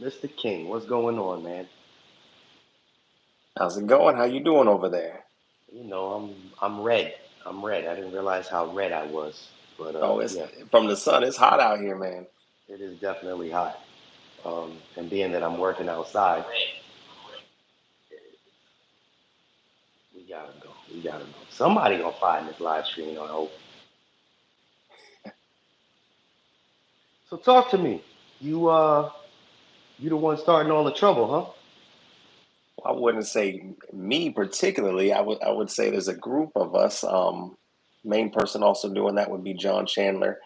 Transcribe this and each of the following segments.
Mr. King, what's going on, man? How's it going? How you doing over there? I'm red. I'm red. I didn't realize how red I was, but Oh, it's yeah, from the sun. It's hot out here, man. it is definitely hot. And being that I'm working outside, we gotta go. We gotta go. Somebody gonna find this live stream. I hope. So talk to me. You you the one starting all the trouble, huh? Well, I wouldn't say me particularly. I would say there's a group of us. Main person also doing that would be John Chandler.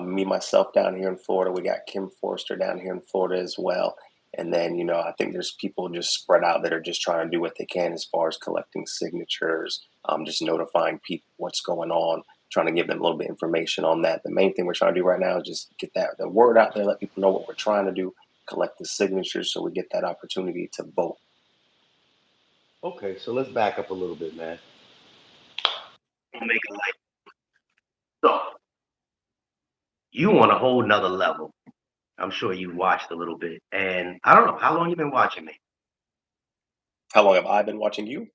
Me myself down here in Florida. We got Kim Forster down here in Florida as well. And then I think there's people just spread out that are just trying to do what they can as far as collecting signatures, just notifying people what's going on, trying to give them a little bit of information on that. The main thing we're trying to do right now is just get that the word out there, let people know what we're trying to do, collect the signatures so we get that opportunity to vote. Okay, so let's back up a little bit, man. I'll make it light. So you on a whole nother level. I'm sure you watched a little bit, and I don't know how long you been watching me. How long have I been watching you?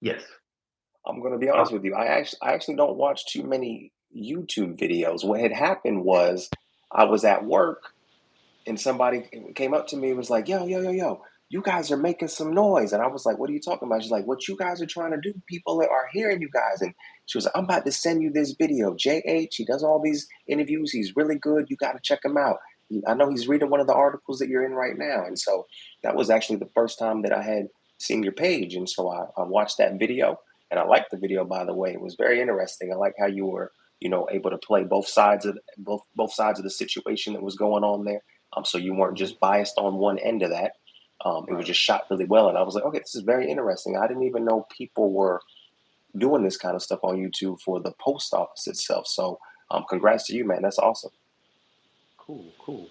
Yes. I'm going to be Uh, honest with you. I actually don't watch too many YouTube videos. What had happened was I was at work and somebody came up to me and was like, "Yo, yo, yo, yo, you guys are making some noise." And I was like, "What are you talking about?" She's like, "What you guys are trying to do? People are hearing you guys." And she was like, "I'm about to send you this video. JH, he does all these interviews. He's really good. You got to check him out. I know he's reading one of the articles that you're in right now." And so that was actually the first time that I had seen your page. And so I watched that video and I liked the video, by the way. It was very interesting. I like how you were, able to play both sides of the situation that was going on there, so you weren't mhm. just biased on one end of that. It was Right. just shot really well, and I was like, okay, this is very interesting. I didn't even know people were doing this kind of stuff on YouTube for the post office itself. So, congrats to you, man. That's awesome. Cool, cool.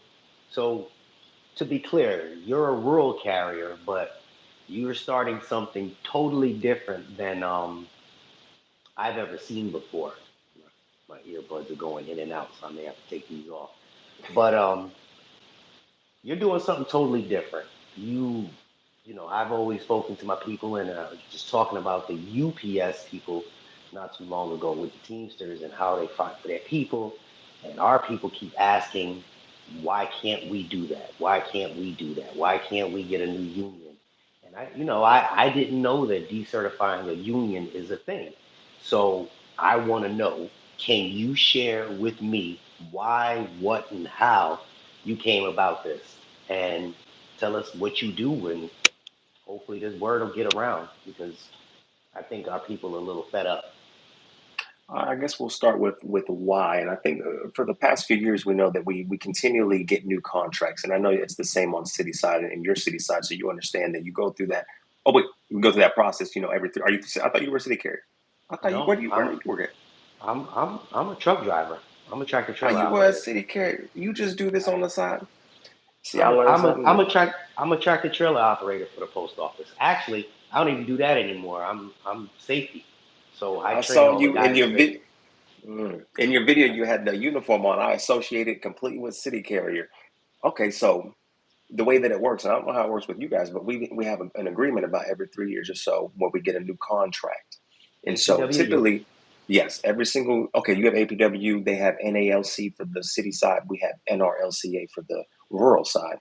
So to be clear, you're a rural carrier, but you're starting something totally different than I've ever seen before. My earbuds are going in and out, so I may have to take these off. But you're doing something totally different. You, I've always spoken to my people and just talking about the UPS people not too long ago with the Teamsters and how they fight for their people. And our people keep asking, why can't we do that? Why can't we do that? Why can't we get a new union? And I didn't know that decertifying a union is a thing. So I want to know, can you share with me why, what, and how you came about this? And tell us what you do, and hopefully this word will get around because I think our people are a little fed up. I guess we'll start with why, and I think for the past few years we know that we continually get new contracts, and I know it's the same on city side and your city side, so you understand that you go through that. Oh wait, you go through that process. Every three. Are you? I thought you were a city carrier. I thought you. No, Where do you work at? I'm a truck driver. I'm a tractor How trailer you were a operator. city carrier? You just do this on the side. See, I I'm a learned I'm a something I'm new. a track I'm a tractor trailer operator for the post office. Actually, I don't even do that anymore. I'm safety, so I I train saw all the you in guys your in the. in your video. You had the uniform on. I associated completely with city carrier. Okay, so the way that it works, and I don't know how it works with you guys, but we have an agreement about every 3 years or so where we get a new contract, and so APW, yep. typically, yes, every single okay, you have APW, they have NALC for the city side, we have NRLCA for the rural side,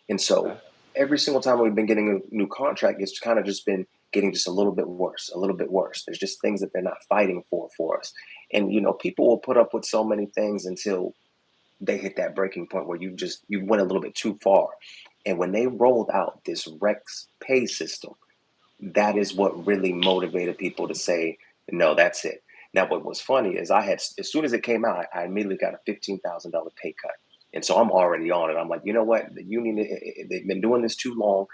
and so Okay. every single time we've been getting a new contract, it's kind of just been getting just a little bit worse, a little bit worse. There's just things that they're not fighting for us, and people will put up with so many things until they hit that breaking point where you went a little bit too far. And when they rolled out this RECS pay system, that is what really motivated people to say, no, that's it. Now, what was funny is as soon as it came out, I immediately got a $15,000 pay cut. And so I'm already on it. I'm like, you know what? The union, they've been doing this too long.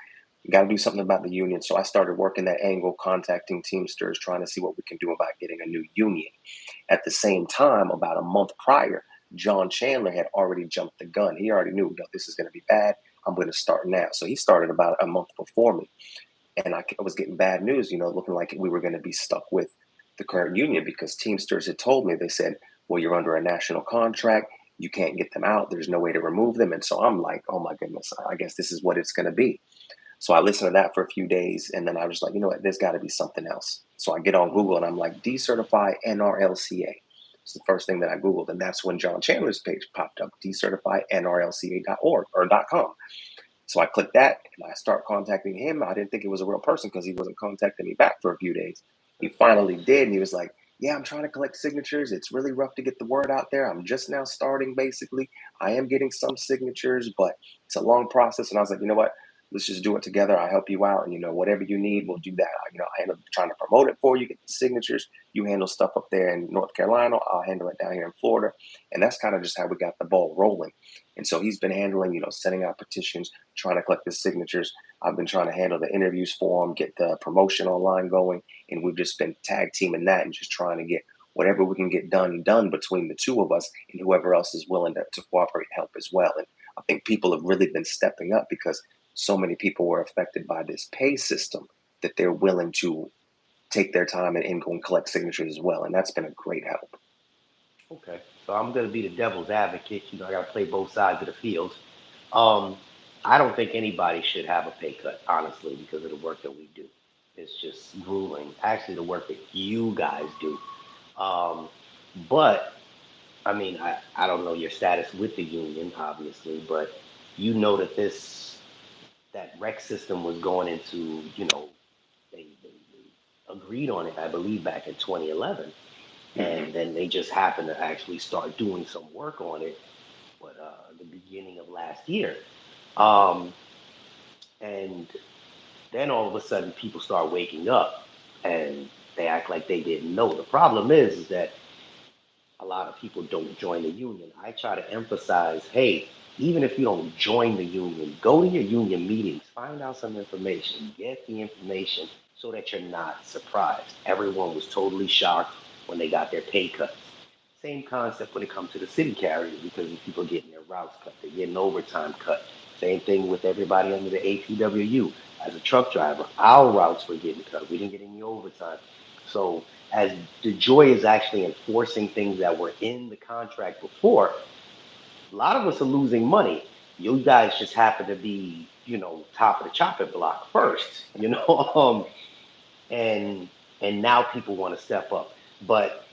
You got to do something about the union. So I started working that angle, contacting Teamsters, trying to see what we can do about getting a new union. At the same time, about a month prior, John Chandler had already jumped the gun. He already knew, no, this is going to be bad. I'm going to start now. So he started about a month before me. And I was getting bad news, looking like we were going to be stuck with the current union because Teamsters had told me, they said, well, you're under a national contract. You can't get them out. There's no way to remove them. And so I'm like, oh my goodness, I guess this is what it's going to be. So I listened to that for a few days, and then I was like, you know what, there's got to be something else. So I get on Google and I'm like, decertify NRLCA. It's the first thing that I Googled, and that's when John Chandler's page popped up, decertifynrlca.org or .com. So I clicked that and I start contacting him. I didn't think it was a real person because he wasn't contacting me back for a few days. He finally did, and he was like, yeah, I'm trying to collect signatures. It's really rough to get the word out there. I'm just now starting, basically. I am getting some signatures, but it's a long process. And I was like, you know what? Let's just do it together. I'll help you out. And, whatever you need, we'll do that. I end up trying to promote it for you, get the signatures. You handle stuff up there in North Carolina. I'll handle it down here in Florida. And that's kind of just how we got the ball rolling. And so he's been handling, sending out petitions, trying to collect the signatures. I've been trying to handle the interviews for him, get the promotion online going. And we've just been tag teaming that and just trying to get whatever we can get done between the two of us and whoever else is willing to cooperate and help as well. And I think people have really been stepping up because so many people were affected by this pay system that they're willing to take their time and go and collect signatures as well. And that's been a great help. Okay. So I'm going to be the devil's advocate. I got to play both sides of the field. Um, I don't think anybody should have a pay cut, honestly, because of the work that we do. It's just grueling. Actually, the work that you guys do. Um, but I mean, I don't know your status with the union, obviously, but you know that that REC system was going into, they agreed on it, I believe, back in 2011, Mm-hmm. and then they just happened to actually start doing some work on it, but the beginning of last year, um, and then all of a sudden people start waking up, and they act like they didn't know. The problem is that a lot of people don't join the union. I try to emphasize, hey, even if you don't join the union, go to your union meetings, find out some information, get the information so that you're not surprised. Everyone was totally shocked when they got their pay cuts. Same concept when it comes to the city carriers because people are getting their routes cut, they're getting overtime cut. Same thing with everybody under the APWU. As a truck driver, our routes were getting cut. We didn't get any overtime. So as the joy is actually enforcing things that were in the contract before, a lot of us are losing money. You guys just happen to be, top of the chopping block first, and now people want to step up. But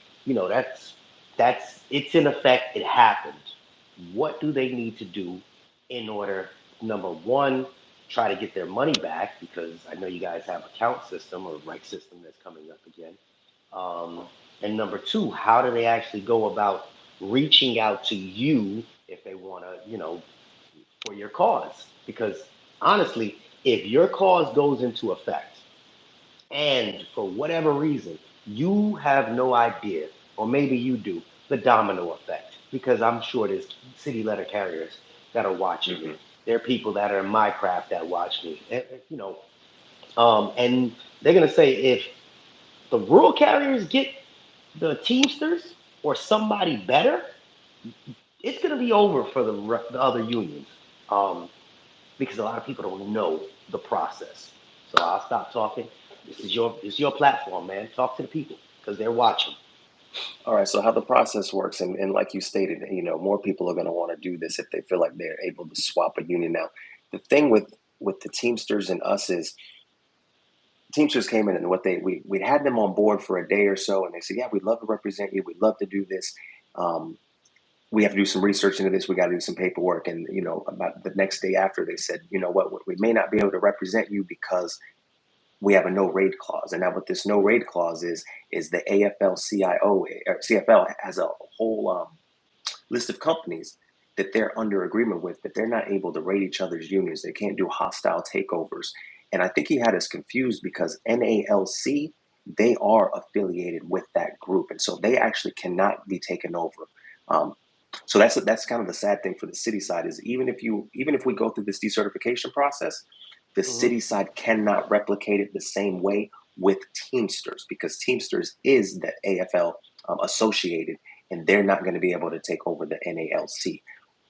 that's it's in effect. It happened. What do they need to do in order, number one, try to get their money back? Because I know you guys have a count system or right system that's coming up again. Um, and number two, how do they actually go about reaching out to you if they want to, for your cause? Because honestly, if your cause goes into effect and for whatever reason, you have no idea, or maybe you do, the domino effect. Because I'm sure there's city letter carriers that are watching me. Mm-hmm. There are people that are in my craft that watch me. And they're gonna say if the rural carriers get the Teamsters or somebody better, it's gonna be over for the other unions. Um, because a lot of people don't know the process. So I'll stop talking. This is your platform, man. Talk to the people because they're watching. All right. So how the process works, and like you stated, more people are going to want to do this if they feel like they're able to swap a union. Now, the thing with the Teamsters and us is Teamsters came in and we had them on board for a day or so, and they said, yeah, we'd love to represent you. We'd love to do this. Um, we have to do some research into this. We got to do some paperwork. And, about the next day after, they said, you know what, we may not be able to represent you because we have a no raid clause. And now what this no raid clause is the AFL-CIO or CFL has a whole list of companies that they're under agreement with that they're not able to raid each other's unions. They can't do hostile takeovers. And I think he had us confused because NALC, they are affiliated with that group. And so they actually cannot be taken over. Um, so that's kind of the sad thing for the city side is even if we go through this decertification process, the Hmm. city side cannot replicate it the same way with Teamsters because Teamsters is the AFL associated, and they're not going to be able to take over the NALC.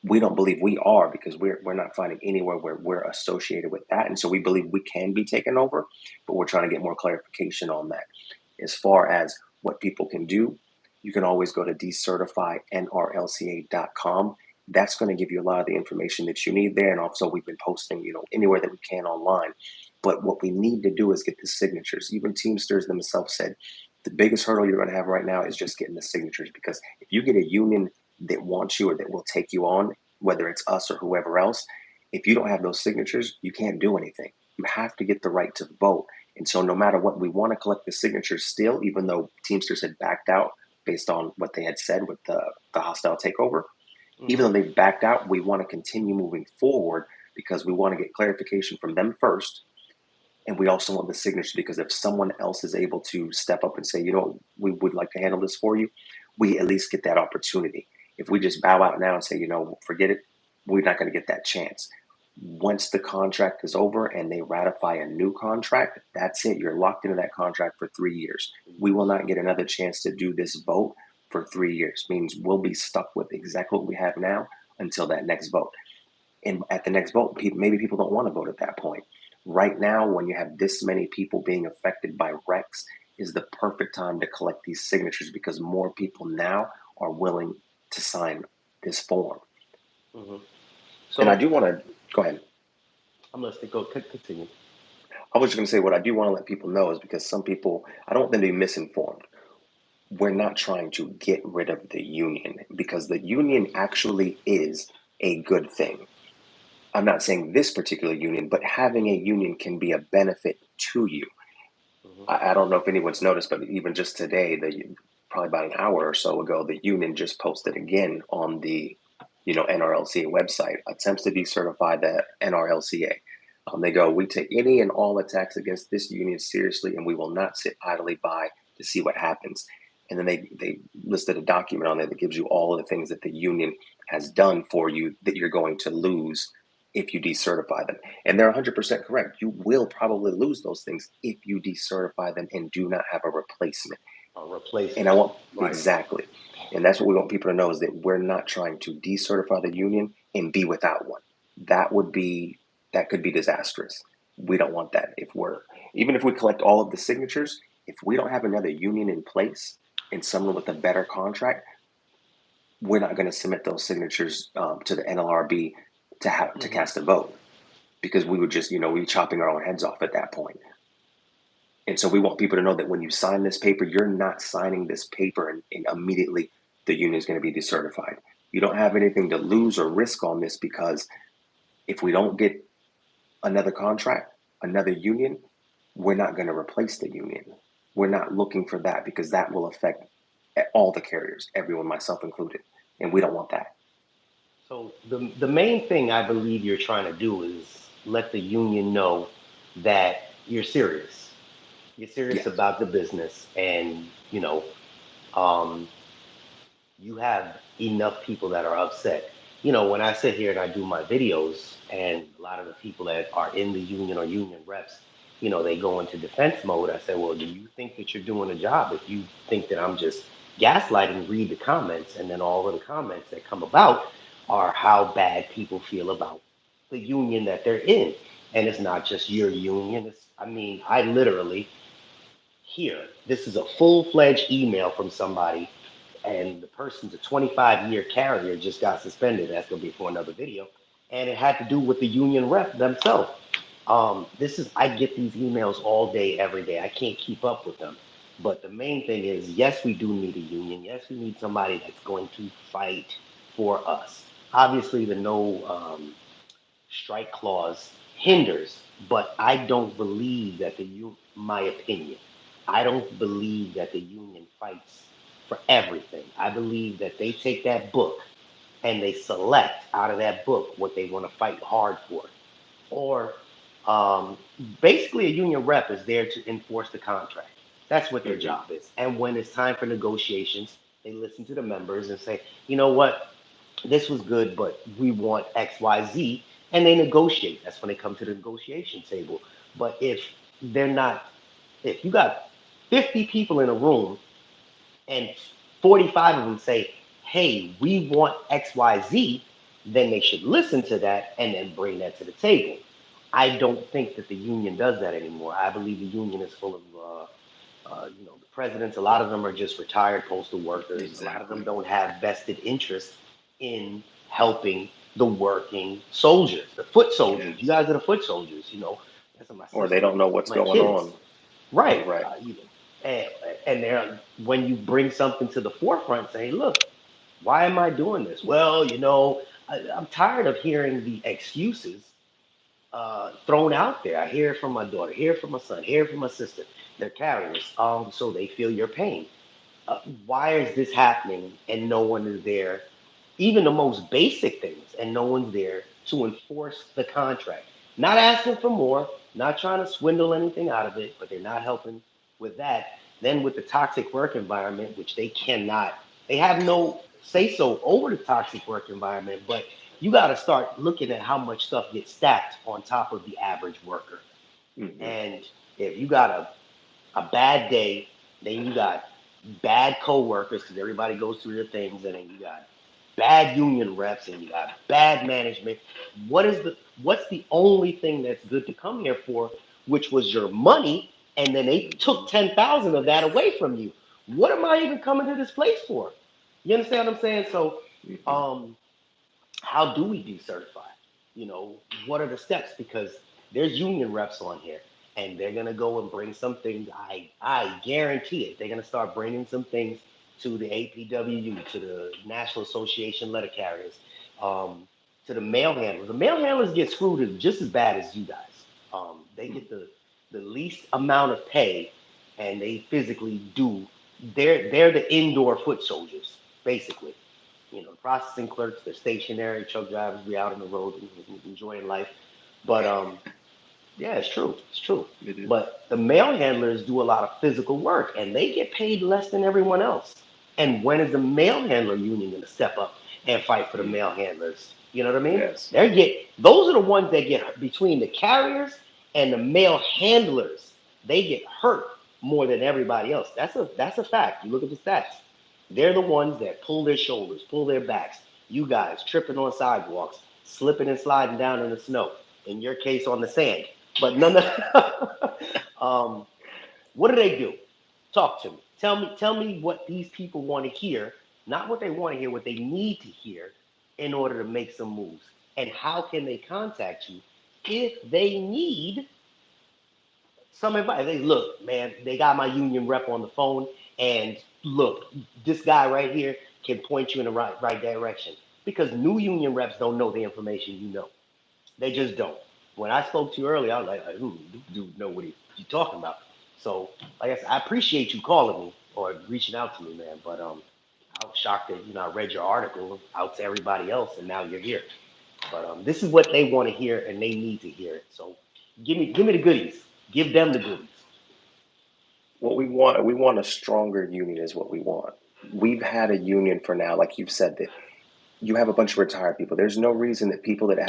We don't believe we are because we're not finding anywhere where we're associated with that, and so we believe we can be taken over, but we're trying to get more clarification on that. As far as what people can do, you can always go to decertifynrlca.com. That's going to give you a lot of the information that you need there. And also, we've been posting, anywhere that we can online. But what we need to do is get the signatures. Even Teamsters themselves said the biggest hurdle you're going to have right now is just getting the signatures, because if you get a union that wants you or that will take you on, whether it's us or whoever else, if you don't have those signatures, you can't do anything. You have to get the right to vote. And so no matter what, we want to collect the signatures still, even though Teamsters had backed out based on what they had said with the hostile takeover. Even Mm-hmm. though they backed out, we want to continue moving forward because we want to get clarification from them first. And we also want the signatures, because if someone else is able to step up and say, we would like to handle this for you, we at least get that opportunity. If we just bow out now and say, forget it, we're not going to get that chance. Once the contract is over and they ratify a new contract, that's it. You're locked into that contract for 3 years. We will not get another chance to do this vote for 3 years. Means we'll be stuck with exactly what we have now until that next vote. And at the next vote, maybe people don't want to vote at that point. Right now, when you have this many people being affected by RRECS, is the perfect time to collect these signatures, because more people now are willing to sign this form. Mm-hmm. And I So do want to go ahead. I'm listening. Go continue. I was just going to say, what I do want to let people know is, because some people, I don't want them to be misinformed. We're not trying to get rid of the union, because the union actually is a good thing. I'm not saying this particular union, but having a union can be a benefit to you. Mm-hmm. I don't know if anyone's noticed, but even just today, probably about an hour or so ago, the union just posted again on the NRLCA website, attempts to decertify the NRLCA. They go, we take any and all attacks against this union seriously, and we will not sit idly by to see what happens. And then they listed a document on there that gives you all of the things that the union has done for you that you're going to lose if you decertify them. And they're 100% correct. You will probably lose those things if you decertify them and do not have a replacement. A And I replacement. want Right. exactly. And that's what we want people to know, is that we're not trying to decertify the union and be without one. That would be that could be disastrous. We don't want that. Even if we collect all of the signatures, if we don't have another union in place and someone with a better contract, we're not going to submit those signatures to the NLRB to Mm-hmm. cast a vote, because we would just, we'd be chopping our own heads off at that point. And so we want people to know that when you sign this paper, you're not signing this paper and immediately the union is going to be decertified. You don't have anything to lose or risk on this, because if we don't get another contract, another union, we're not going to replace the union. We're not looking for that, because that will affect all the carriers, everyone, myself included. And we don't want that. So the main thing I believe you're trying to do is let the union know that you're serious. You're serious Yes. about the business, and um, you have enough people that are upset. When I sit here and I do my videos, and a lot of the people that are in the union or union reps, they go into defense mode. I say, well, do you think that you're doing a job? If you think that I'm just gaslighting, read the comments, and then all of the comments that come about are how bad people feel about the union that they're in. And it's not just your union. I literally here, this is a full-fledged email from somebody, and the person's a 25-year carrier, just got suspended. That's going to be for another video. And it had to do with the union rep themselves. I get these emails all day, every day. I can't keep up with them. But the main thing is, yes, we do need a union. Yes, we need somebody that's going to fight for us. Obviously, the no strike clause hinders, but I don't believe that my opinion, I don't believe that the union fights for everything. I believe that they take that book and they select out of that book what they want to fight hard for. Or um, basically, a union rep is there to enforce the contract. That's what their Mm-hmm. job is. And when it's time for negotiations, they listen to the members and say, you know what, this was good, but we want XYZ, and they negotiate. That's when they come to the negotiation table. But they're not, if you got 50 people in a room and 45 of them say, hey, we want XYZ, then they should listen to that and then bring that to the table. I don't think that the union does that anymore. I believe the union is full of The presidents, a lot of them are just retired postal workers. A lot of them Exactly. don't have vested interest in helping the working soldiers, the foot soldiers. You Yes. guys are the foot soldiers. That's my Or they sister, don't know what's my going kids, on. right? Right. And, and they're when you bring something to the forefront, say, look, why am I doing this? Well, I'm tired of hearing the excuses thrown out there. I hear it from my daughter, hear it from my son, hear it from my sister. They're carriers, so they feel your pain. Why is this happening and no one is there? Even the most basic things, and no one's there to enforce the contract. Not asking for more, not trying to swindle anything out of it, but they're not helping with that. Then with the toxic work environment, which they have no say so over the toxic work environment, but you got to start looking at how much stuff gets stacked on top of the average worker. Hmm. And if you got a bad day, then you got bad co-workers because everybody goes through their things, and then you got bad union reps and you got bad management. What's the only thing that's good to come here for, which was your money, and then they Hmm. took 10,000 of that away from you? What am I even coming to this place for? You understand what I'm saying? So, Hmm. um, how do we decertify? What are the steps? Because there's union reps on here, and they're gonna go and bring some things. I guarantee it. They're gonna start bringing some things to the APWU, to the National Association Letter Carriers, to the mail handlers. The mail handlers get screwed just as bad as you guys. They get the least amount of pay, and they physically do. They're the indoor foot soldiers, basically. Processing clerks, they're stationary, truck drivers, be out on the road enjoying life. But yeah, it's true. It's true. It is. But the mail handlers do a lot of physical work and they get paid less than everyone else. And when is the mail handler union going to step up and fight for the Mm. mail handlers? You know what I mean? Yes. Those are the ones that get between the carriers and the mail handlers. They get hurt more than everybody else. That's a fact. You look at the stats. They're the ones that pull their shoulders, pull their backs. You guys tripping on sidewalks, slipping and sliding down in the snow. In your case, on the sand. But none of what do they do? Talk to me. Tell me what these people want to hear, not what they want to hear, what they need to hear in order to make some moves. And how can they contact you if they need some advice? They look, man, they got my union rep on the phone, and look, this guy right here can point you in the right direction. Because new union reps don't know the information you know. They just don't. When I spoke to you earlier, I was like, ooh, this dude know what he's talking about. So, like I said, I appreciate you calling me or reaching out to me, man. But I was shocked that I read your article out to everybody else, and now you're here. But this is what they want to hear, and they need to hear it. So, give me the goodies. Give them the goodies. What we want a stronger union is what we want. We've had a union for now, like you've said, that you have a bunch of retired people. There's no reason that people that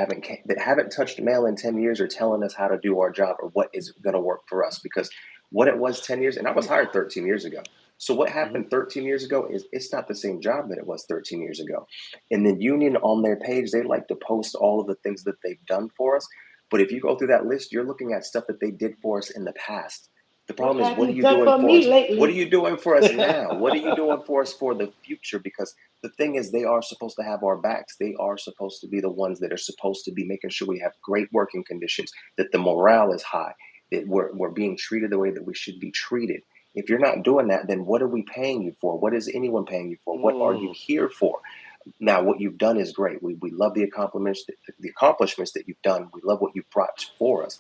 haven't touched mail in 10 years are telling us how to do our job or what is going to work for us, because what it was 10 years, and I was hired 13 years ago. So what Hmm. happened 13 years ago is it's not the same job that it was 13 years ago. And the union on their page, they like to post all of the things that they've done for us. But if you go through that list, you're looking at stuff that they did for us in the past. The What problem is, have what are you you done doing for for me us? What are lately? you doing for us now? What are you doing for us for the future? Because the thing is, they are supposed to have our backs. They are supposed to be the ones that are supposed to be making sure we have great working conditions, that the morale is high, that we're being treated the way that we should be treated. If you're not doing that, then what are we paying you for? What is anyone paying you for? What are you Mm. here for? Now, what you've done is great. We love the accomplishments that you've done. We love what you've brought for us.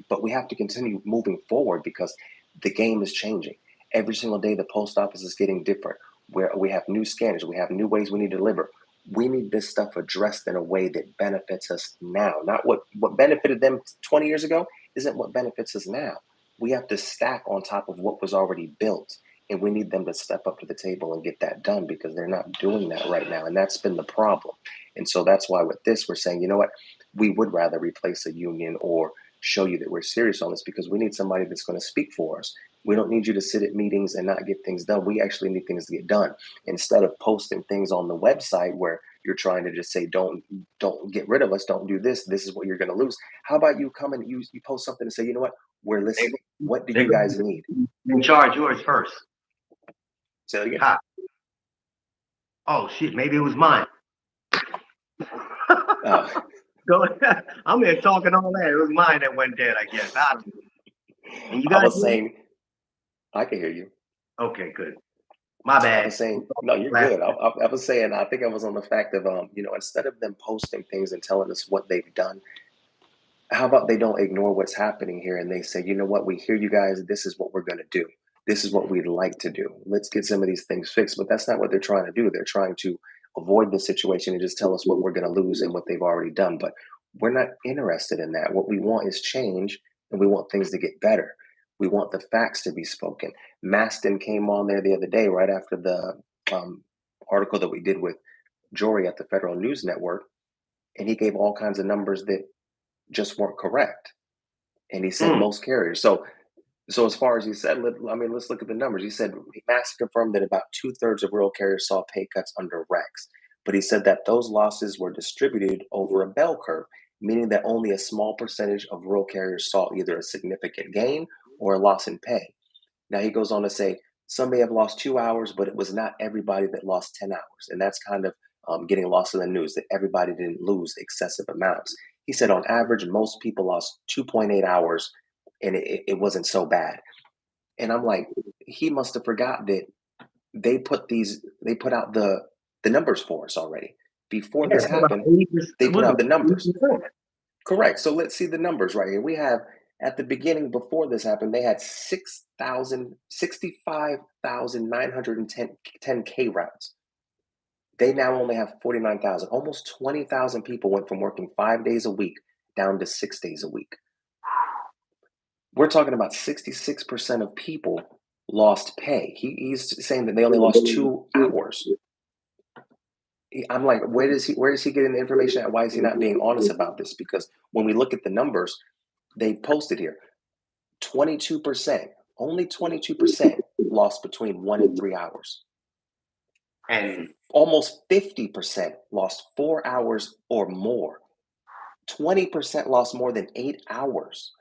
But we have to continue moving forward because the game is changing. Every single day, the post office is getting different. Where we have new scanners, we have new ways we need to deliver. We need this stuff addressed in a way that benefits us now. Not what benefited them 20 years ago isn't what benefits us now. We have to stack on top of what was already built, and we need them to step up to the table and get that done because they're not doing that right now, and that's been the problem. And so that's why with this we're saying, you know what, we would rather replace a union or show you that we're serious on this, because we need somebody that's going to speak for us. We don't need you to sit at meetings and not get things done. We actually need things to get done, instead of posting things on the website where you're trying to just say, don't get rid of us, don't do this, this is what you're going to lose. How about you come and you post something and say, you know what, We're They, listening. What do they're you going guys need? to charge yours first. Say that again. Ha. Oh shit, maybe it was mine. Uh, Go ahead. I'm here talking all that. It was mine that went dead, I guess. And you I guys was hear me? saying, I can hear you. Okay, good. My I bad. was saying, no, you're good. I was saying, I think I was on the fact of, instead of them posting things and telling us what they've done, how about they don't ignore what's happening here and they say, you know what, we hear you guys. This is what we're going to do. This is what we'd like to do. Let's get some of these things fixed. But that's not what they're trying to do. They're trying to avoid the situation and just tell us what we're going to lose and what they've already done. But we're not interested in that. What we want is change, and we want things to get better. We want the facts to be spoken. Maston came on there the other day, right after the article that we did with Jory at the Federal News Network, and he gave all kinds of numbers that just weren't correct. And he said Mm. most carriers. So as far as he said, let's look at the numbers. He said Massey confirmed that about 2/3 of rural carriers saw pay cuts under RECS, but he said that those losses were distributed over a bell curve, meaning that only a small percentage of rural carriers saw either a significant gain or a loss in pay. Now he goes on to say some may have lost 2 hours, but it was not everybody that lost 10 hours, and that's kind of getting lost in the news that everybody didn't lose excessive amounts. He said on average, most people lost 2.8 hours, and it wasn't so bad. And I'm like, he must have forgot that they put out the numbers for us already. Before Yeah, this it's about happened, 80%. they put Was out it the numbers. 80%? Correct. So let's see the numbers right here. We have at the beginning before this happened, they had 65,910 K routes. They now only have 49,000. Almost 20,000 people went from working 5 days a week down to 6 days a week. We're talking about 66% of people lost pay. He's saying that they only lost 2 hours. I'm like, where is he getting the information at? Why is he not being honest about this? Because when we look at the numbers they posted here, 22%, only 22% lost between 1 and 3 hours. And Almost 50% lost 4 hours or more. 20% lost more than 8 hours.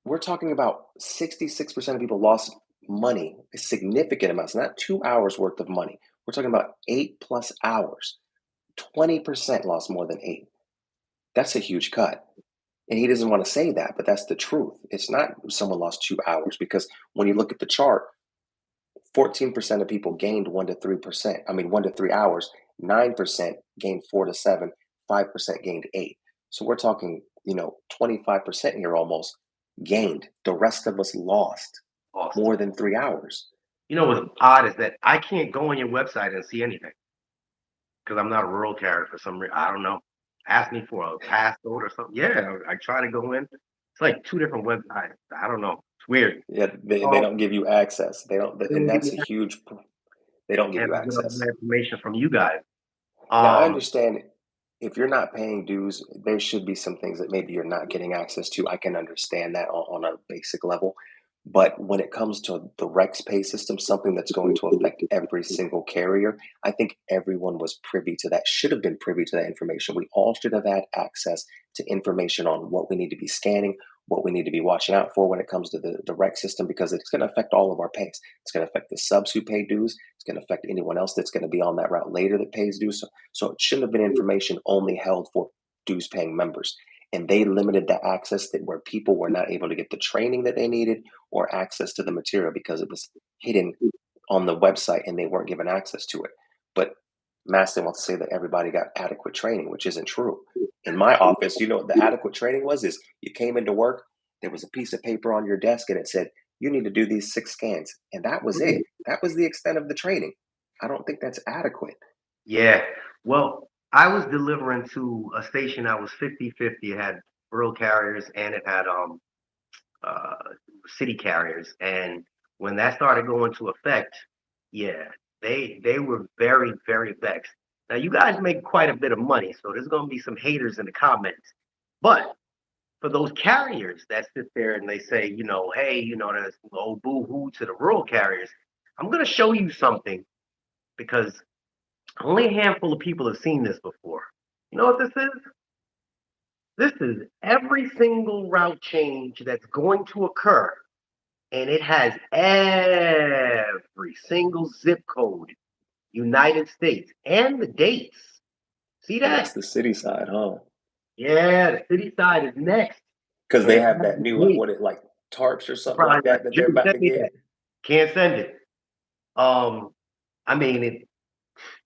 We're talking about 66% of people lost money, significant amounts, not 2 hours worth of money. We're talking about 8+ hours. 20% lost more than 8. That's a huge cut. And he doesn't want to say that, but that's the truth. It's not someone lost 2 hours because when you look at the chart, 14% of people gained 1 to 3%. 1 to 3 hours. 9% gained 4 to 7. 5% gained 8. So we're talking, 25% here almost gained. The rest of us lost lost. more than 3 hours. You know what's odd is that I can't go on your website and see anything because I'm not a rural carrier for some reason. I don't know. Ask me for a passcode or something. Yeah, I try to go in. It's like two different websites. I don't know. It's weird. Yeah, they Um, don't give you access. They don't, they and don't give me that's a that, huge. They don't give and you I get all access. that information from you guys. Now, I Um, understand if you're not paying dues, there should be some things that maybe you're not getting access to. I can understand that on a basic level. But when it comes to the REX pay system, something that's going to affect every single carrier, I think everyone was privy to that, should have been privy to that information. We all should have had access to information on what we need to be scanning, what we need to be watching out for when it comes to the REX system, because it's going to affect all of our pays. It's going to affect the subs who pay dues. It's going to affect anyone else that's going to be on that route later that pays dues. So it shouldn't have been information only held for dues paying members. And they limited the access that where people were not able to get the training that they needed or access to the material because it was hidden on the website and they weren't given access to it. But Maston wants to say that everybody got adequate training, which isn't true. In my office, you know what the adequate training was? Is you came into work, there was a piece of paper on your desk and it said, you need to do these 6 scans. And that was it. That was the extent of the training. I don't think that's adequate. yeah. Well, I was delivering to a station that was 50-50. It had rural carriers and it had uh, city carriers. And when that started going to effect, yeah, they were very, very vexed. Now you guys make quite a bit of money, so there's gonna be some haters in the comments. But for those carriers that sit there and they say, hey, there's oh boo hoo to the rural carriers, I'm gonna show you something because only a handful of people have seen this before. You know what this is? This is every single route change that's going to occur, and it has every single zip code, United States, and the dates. See And that's that? the city side, huh? Yeah, the city side is next, Because and they it have has that the new, date. what it like tarps or You're something like probably like, that they're Drew, about send to me get. that. Can't send it. Um, I mean, it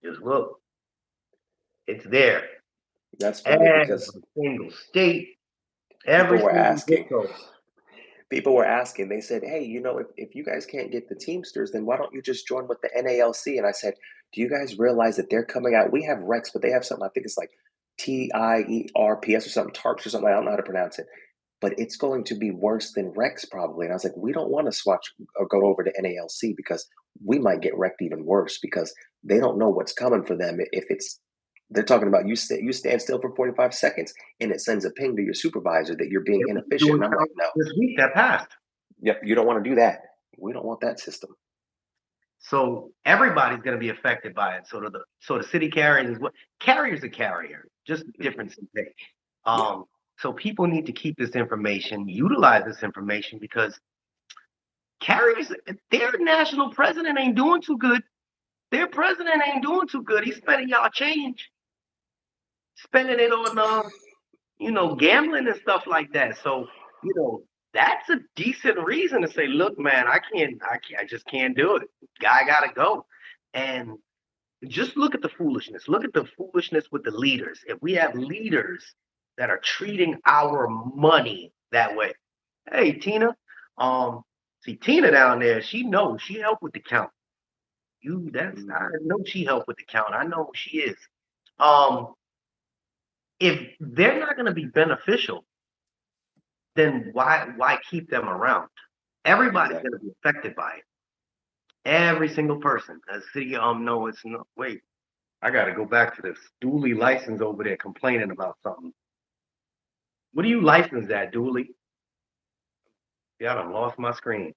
just look, it's there. That's funny Every because single state, people every were single zip asking. code. People were asking. They said, "Hey, if you guys can't get the Teamsters, then why don't you just join with the NALC?" And I said, "Do you guys realize that they're coming out? We have RECS, but they have something. I think it's like TIERPS or something, TARPS or something. I don't know how to pronounce it, but it's going to be worse than RECS probably." And I was like, "We don't want to swatch or go over to NALC because we might get wrecked even worse because they don't know what's coming for them if it's." They're talking about you stand still for 45 seconds and it sends a ping to your supervisor that you're being It was inefficient. doing And I'm like, counts no, this week that passed. yep, you don't want to do that. We don't want that system. So everybody's going to be affected by it. So the city carriers is what carriers a carrier, just Hmm. difference in pay. Yeah. So people need to keep this information, utilize this information because carriers, their national president ain't doing too good. Their president ain't doing too good. He's spending y'all change, spending it on gambling and stuff like that. So, that's a decent reason to say, look, man, I just can't do it. Guy gotta go. And just look at the foolishness. Look at the foolishness with the leaders. If we have leaders that are treating our money that way, hey Tina, um, see Tina down there, she knows she helped with the count. I know she helped with the count. I know who she is. Um, if they're not going to be beneficial, then why keep them around? Everybody's going to Exactly. be affected by it. Every single person. As city no, it's no wait. I got to go back to this dually license over there complaining about something. What do you license that, dually? Yeah, I done lost my screen.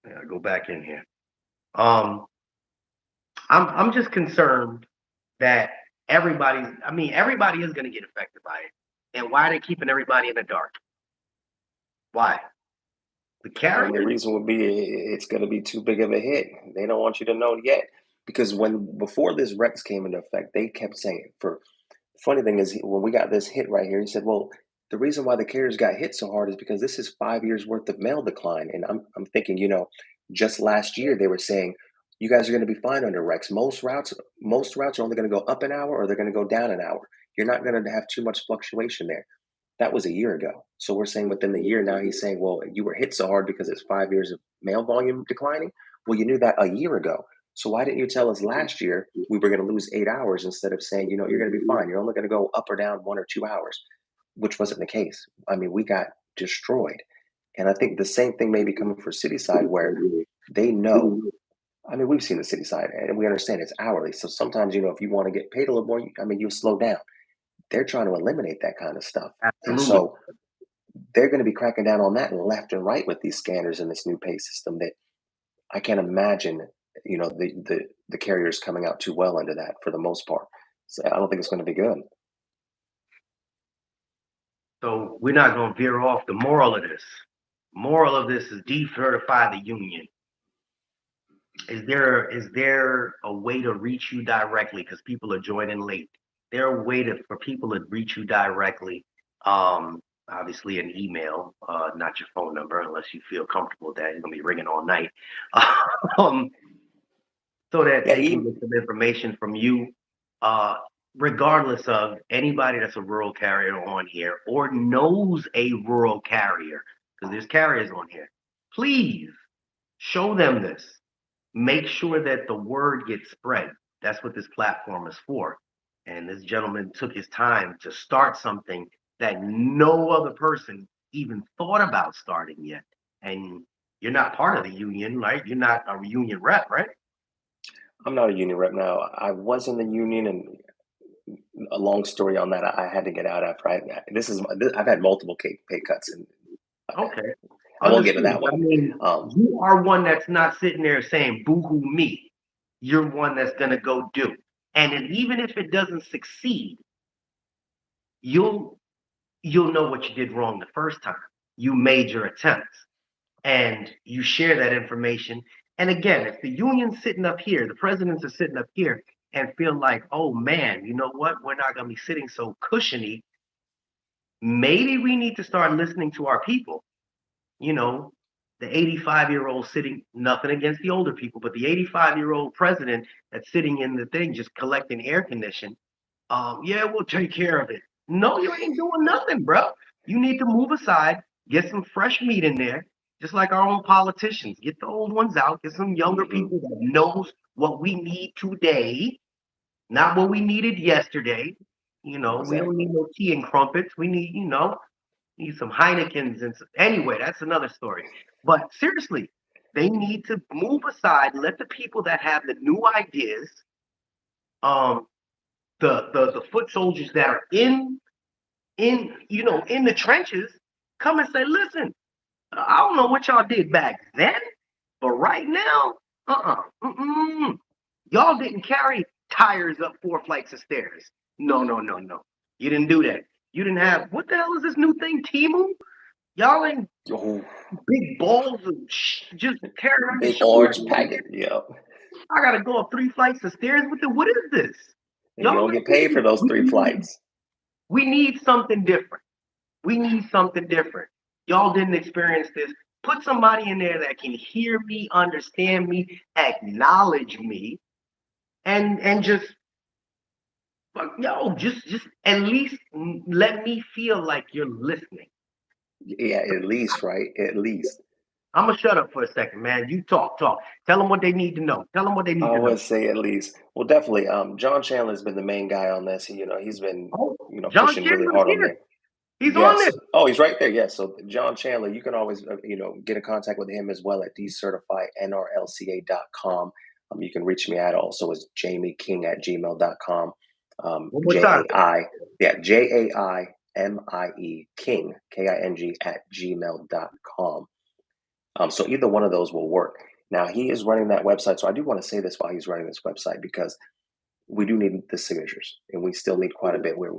I gotta go back in here. Um, I'm just concerned that everybody is gonna get affected by it. And why are they keeping everybody in the dark? Why? The And the carriers? reason would be it's going to be too big of a hit. They don't want you to know yet because when before this Rex came into effect, they kept saying for funny thing is when we got this hit right here, he said, "Well, the reason why the carriers got hit so hard is because this is 5 years worth of mail decline." And I'm thinking, just last year they were saying you guys are going to be fine under Rex. Most routes are only going to go up an hour or they're going to go down an hour. You're not going to have too much fluctuation there. That was a year ago. So we're saying within the year now he's saying, well, you were hit so hard because it's 5 years of mail volume declining. Well, you knew that a year ago. So why didn't you tell us last year we were going to lose 8 hours instead of saying, you're going to be fine. You're only going to go up or down 1 or 2 hours, which wasn't the case. I mean, we got destroyed. And I think the same thing may be coming for city side where they know. I mean, we've seen the city side and we understand it's hourly. So sometimes, if you want to get paid a little more, you slow down. They're trying to eliminate that kind of stuff. And Absolutely. so they're going to be cracking down on that left and right with these scanners and this new pay system that I can't imagine, the carriers coming out too well into that for the most part. So I don't think it's going to be good. So we're not gonna veer off the moral of this. Moral of this is decertify the union. Is there a way to reach you directly? Because people are joining late. There a way for people to reach you directly? Obviously an email, not your phone number, unless you feel comfortable with that. You're gonna be ringing all night. um, so that Yeah, they can get some information from you. Uh, regardless of anybody that's a rural carrier on here or knows a rural carrier, because there's carriers on here. Please show them this. Make sure that the word gets spread. That's what this platform is for. And this gentleman took his time to start something that no other person even thought about starting yet. And you're not part of the union, right? You're not a union rep, right? I'm not a union rep now. I was in the union, and a long story on that. I had to get out after I've had multiple pay cuts, and I, Okay. I won't get into Understood. that I one. mean, Um, you are one that's not sitting there saying, boo hoo me. You're one that's going to go do. And even if it doesn't succeed, you'll you'll know what you did wrong the first time. You made your attempts and you share that information. And again, if the union's sitting up here, the presidents are sitting up here and feel like, oh man, you know what? We're not going to be sitting so cushiony. Maybe we need to start listening to our people. You know, the 85-year-old sitting, nothing against the older people, but the 85-year-old president that's sitting in the thing just collecting air condition. Yeah, we'll take care of it. No, you ain't doing nothing, bro. You need to move aside, get some fresh meat in there, just like our own politicians. Get the old ones out, get some younger Hmm. people that knows what we need today, not what we needed yesterday. You know, we don't Exactly. need no tea and crumpets. We need, need some Heinekens and anyway, that's another story. But seriously, they need to move aside, let the people that have the new ideas, um, the foot soldiers that are in the trenches, come and say, listen, I don't know what y'all did back then, but right now, y'all didn't carry tires up 4 flights of stairs. No, no, no, no. You didn't do that. You didn't have what the hell is this new thing, Timu? Y'all ain't Oh, big balls of just tearing on your big shoulder. orange packet. Yep. I gotta go up 3 flights of stairs with it. What is this? And you Y'all don't get paid for listen. those three flights. We need something different. We need something different. Y'all didn't experience this. Put somebody in there that can hear me, understand me, acknowledge me, and just just at least let me feel like you're listening. Yeah, at least, right? At least. I'm gonna shut up for a second, man. You talk. Tell them what they need to know. Tell them what they need I to know. would say at least. Well, definitely. John Chandler's been the main guy on this. He's been, Oh, John pushing really Chandler's hard on here. there. He's on Yes. there. Oh, he's right there. Yes. So John Chandler, you can always, get in contact with him as well at decertifynrlca.com. You can reach me at also as jamieking@gmail.com. One more time. JAI, yeah, JAIMIE King, KING @gmail.com. So either one of those will work. Now he is running that website. So I do want to say this while he's running this website because we do need the signatures, and we still need quite a bit. We're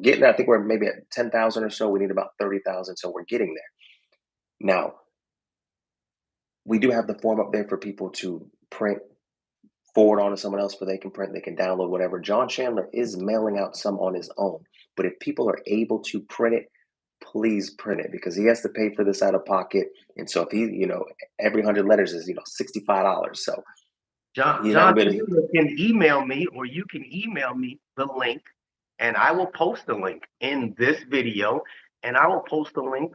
getting there. I think we're maybe at 10,000 or so. We need about 30,000, so we're getting there. Now we do have the form up there for people to print, forward on to someone else, where they can print, they can download whatever. John Chandler is mailing out some on his own, but if people are able to print it, please print it because he has to pay for this out of pocket. And so if he, every 100 letters is $65. So he's not John gonna be able to. Chandler can email me, or you can email me the link, and I will post the link in this video, and I will post the link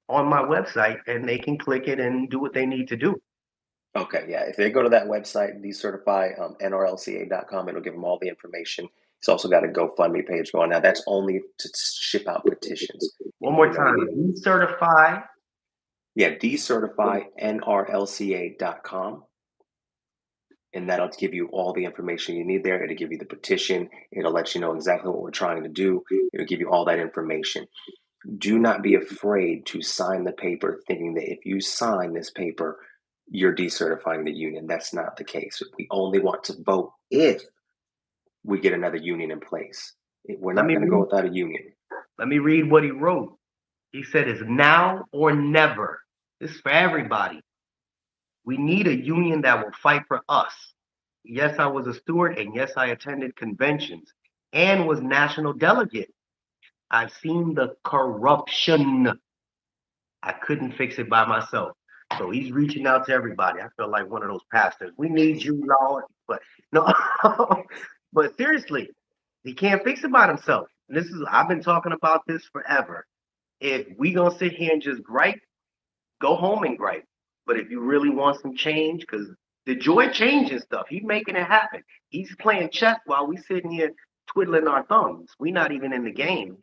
on my website, and they can click it and do what they need to do. Okay, yeah. If they go to that website, decertify nrlca.com, it'll give them all the information. It's also got a GoFundMe page going. Now that's only to ship out petitions. One And more we time, need, decertify. yeah, decertify nrlca.com. And that'll give you all the information you need there. It'll give you the petition. It'll let you know exactly what we're trying to do. It'll give you all that information. Do not be afraid to sign the paper thinking that if you sign this paper, you're decertifying the union. That's not the case. We only want to vote if we get another union in place. We're Let not me going to go read. without a union. Let me read what he wrote. He said, "It's now or never." This is for everybody. We need a union that will fight for us. Yes, I was a steward, and yes, I attended conventions and was national delegate. I've seen the corruption. I couldn't fix it by myself. So he's reaching out to everybody. I feel like one of those pastors. We need you, Lord. But no, but seriously, he can't fix it by himself. And this is I've been talking about this forever. If we gonna sit here and just gripe, go home and gripe. But if you really want some change, because the joy changing stuff, he's making it happen. He's playing chess while we sitting here twiddling our thumbs. We're not even in the game.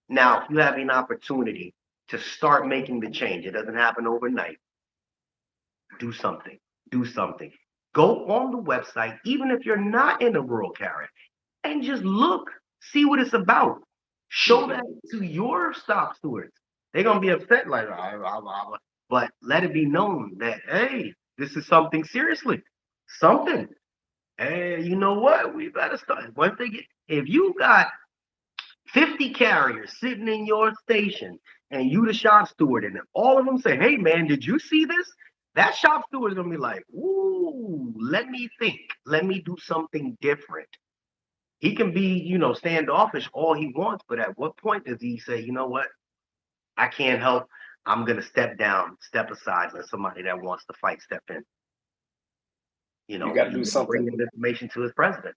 Now, if you have an opportunity to start making the change, it doesn't happen overnight. Do something. Do something. Go on the website, even if you're not in a rural carrier, and just look, see what it's about. Show Hmm. that to your stock stewards. They're gonna be upset, like, but let it be known that hey, this is something seriously, something. Hey, you know what? We better start. Once they get, if you got 50 carriers sitting in your station, and you the shop steward, and all of them say, "Hey man, did you see this?" That shop steward is gonna be like, "Ooh, let me think. Let me do something different." He can be, standoffish all he wants, but at what point does he say, "You know what? I can't help. I'm gonna step down, step aside, let somebody that wants to fight step in." You got to He's do gonna bring something. that information to his president.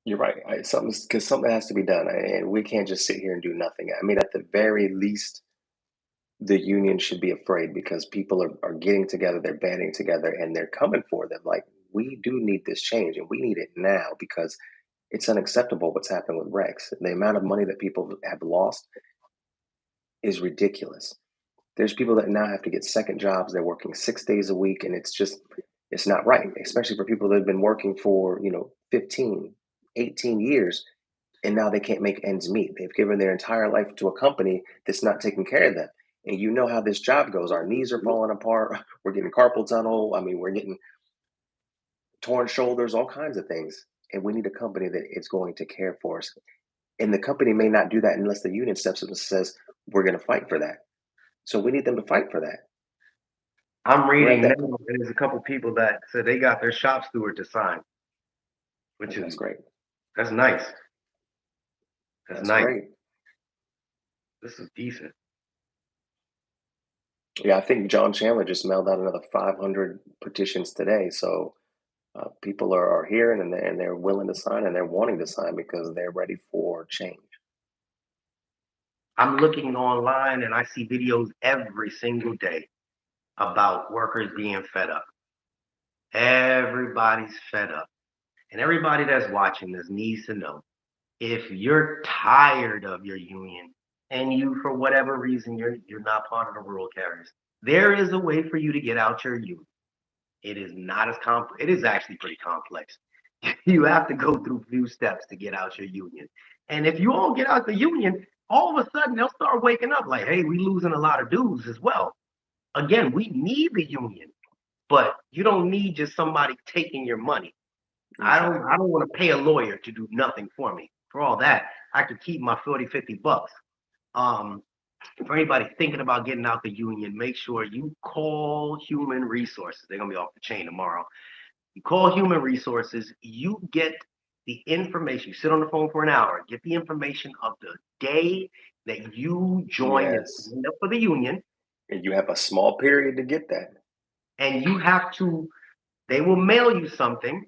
You're right. Something has to be done, and we can't just sit here and do nothing. I mean, at the very least, the union should be afraid because people are getting together, they're banding together, and they're coming for them. Like, we do need this change, and we need it now because it's unacceptable what's happened with Rex. The amount of money that people have lost is ridiculous. There's people that now have to get second jobs. They're working 6 days a week, and it's not right, especially for people that have been working for 15, 18 years, and now they can't make ends meet. They've given their entire life to a company that's not taking care of them. And you know how this job goes. Our knees are falling apart. We're getting carpal tunnel. I mean, we're getting torn shoulders, all kinds of things. And we need a company that is going to care for us. And the company may not do that unless the union steps up and says, we're going to fight for that. So we need them to fight for that. I'm We're at reading now, that. and there's a couple people that said they got their shop steward to sign, which That's is great. that's nice. That's That's nice. great. This is decent. Yeah, I think John Chandler just mailed out another 500 petitions today. So people are hearing and they're willing to sign and they're wanting to sign because they're ready for change. I'm looking online and I see videos every single day about workers being fed up. Everybody's fed up. And everybody that's watching this needs to know, if you're tired of your union and you, for whatever reason, you're not part of the rural carriers, there is a way for you to get out your union. It is not as complex. It is actually pretty complex. You have to go through a few steps to get out your union. And if you all get out the union, all of a sudden they'll start waking up like, hey, we losing a lot of dues as well. Again, we need the union, but you don't need just somebody taking your money. I Exactly. don't want to pay a lawyer to do nothing for me. For all that, I could keep my 40, 50 bucks. Um, for anybody thinking about getting out the union, make sure you call human resources. They're gonna be off the chain tomorrow. You call human resources, you get the information. You sit on the phone for an hour, get the information of the day that you joined and Yes. signed up for the union, And you have a small period to get that. and you have to, they will mail you something,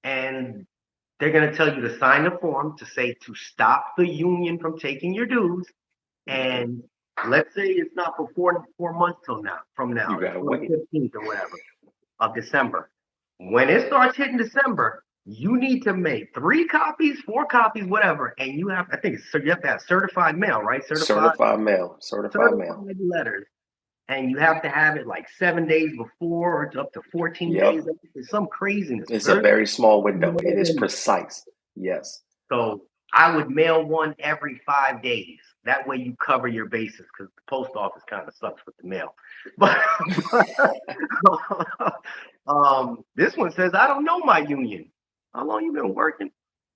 and they're going to tell you to sign the form to say to stop the union from taking your dues. Hmm. And let's say it's not for 4 months from now, You it's got to for wait. the 15th or whatever of December. When it starts hitting December, you need to make 3 copies, 4 copies, whatever, and you have, I think it's, you have to have certified mail, right? Certified mail. Certified mail. Certified letters, and you have to have it like 7 days before, or up to 14 days. Yep. It's some craziness. It's a Very very small window. It small is window. precise. Yes. So I would mail one every 5 days. That way you cover your bases, because the post office kind of sucks with the mail. But this one says, I don't know my union. How long you been working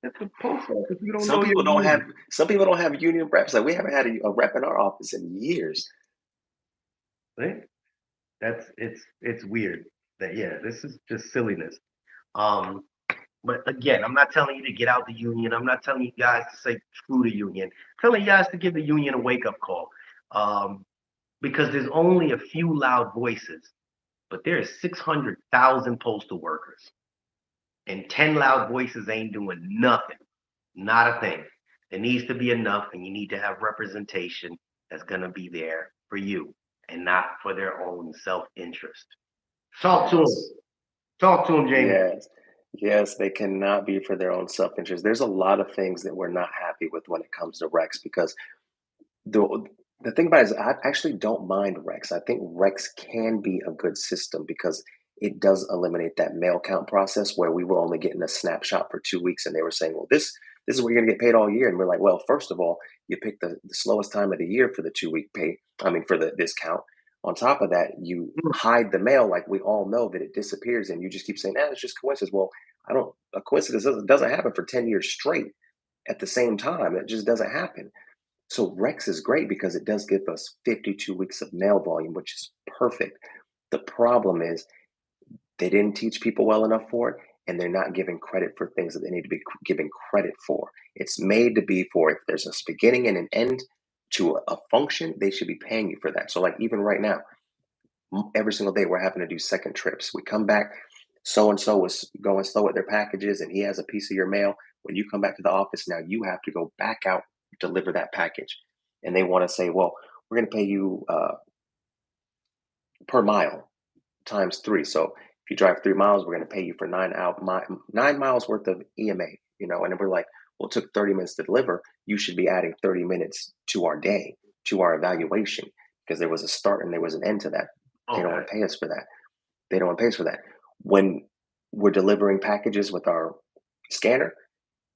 at the post office? You don't Some know your people don't have union. some people don't have union reps. Like we haven't had a rep in our office in years. Right? It's weird. That, yeah, this is just silliness. Um, but again, I'm not telling you to get out the union. I'm not telling you guys to say screw the union. I'm telling you guys to give the union a wake up call. Um, because there's only a few loud voices, but there's 600,000 postal workers, and 10 loud voices ain't doing nothing. Not a thing. There needs to be enough, and you need to have representation that's going to be there for you and not for their own self interest. Talk to them. Yes. Talk to them, Jamie. Yes. Yes, they cannot be for their own self-interest. There's a lot of things that we're not happy with when it comes to Rex because the the thing about it is I actually don't mind Rex. I think Rex can be a good system because it does eliminate that mail count process where we were only getting a snapshot for 2 weeks and they were saying, well, this is what you're gonna get paid all year. And we're like, well, first of all, you pick the slowest time of the year for the 2 week pay. I mean for the this count. On top of that, you hide the mail like we all know that it disappears and you just keep saying, it's just coincidence. Well, I don't a coincidence doesn't happen for 10 years straight. at the same time. It just doesn't happen. So RECS is great because it does give us 52 weeks of mail volume, which is perfect. The problem is they didn't teach people well enough for it, and they're not giving credit for things that they need to be giving credit for. It's made to be for if there's a beginning and an end to a function, they should be paying you for that. So, like, even right now, every single day we're having to do second trips. We come back, so and so was going slow with their packages, and he has a piece of your mail. When you come back to the office, now you have to go back out, deliver that package. And they want to say, well, we're going to pay you per mile times three. So if you drive 3 miles, we're going to pay you for 9 miles worth of EMA, and we're like, well, it took 30 minutes to deliver. You should be adding 30 minutes to our day, to our evaluation, because there was a start and there was an end to that. They don't Okay. want to pay us for that. They don't want to pay us for that. When we're delivering packages with our scanner,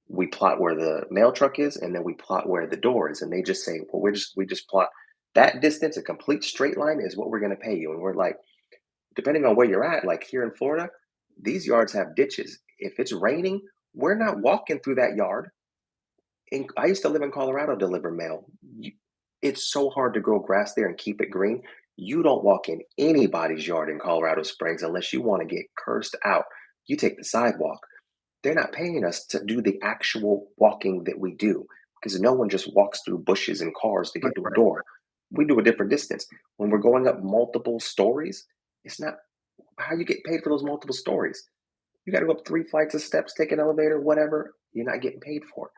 we plot where the mail truck is, and then we plot where the door is, and they just say, well, we just plot that distance, a complete straight line is what we're going to pay you. And we're like, depending on where you're at, like here in Florida, these yards have ditches. If it's raining, we're not walking through that yard. I used to live in Colorado, deliver mail. It's so hard to grow grass there and keep it green. You don't walk in anybody's yard in Colorado Springs unless you want to get cursed out. You take the sidewalk. They're not paying us to do the actual walking that we do, because no one just walks through bushes and cars to Right, get to a right, door. We do a different distance. When we're going up multiple stories, it's not how you get paid for those multiple stories. You got to go up 3 flights of steps, take an elevator, whatever. You're not getting paid for.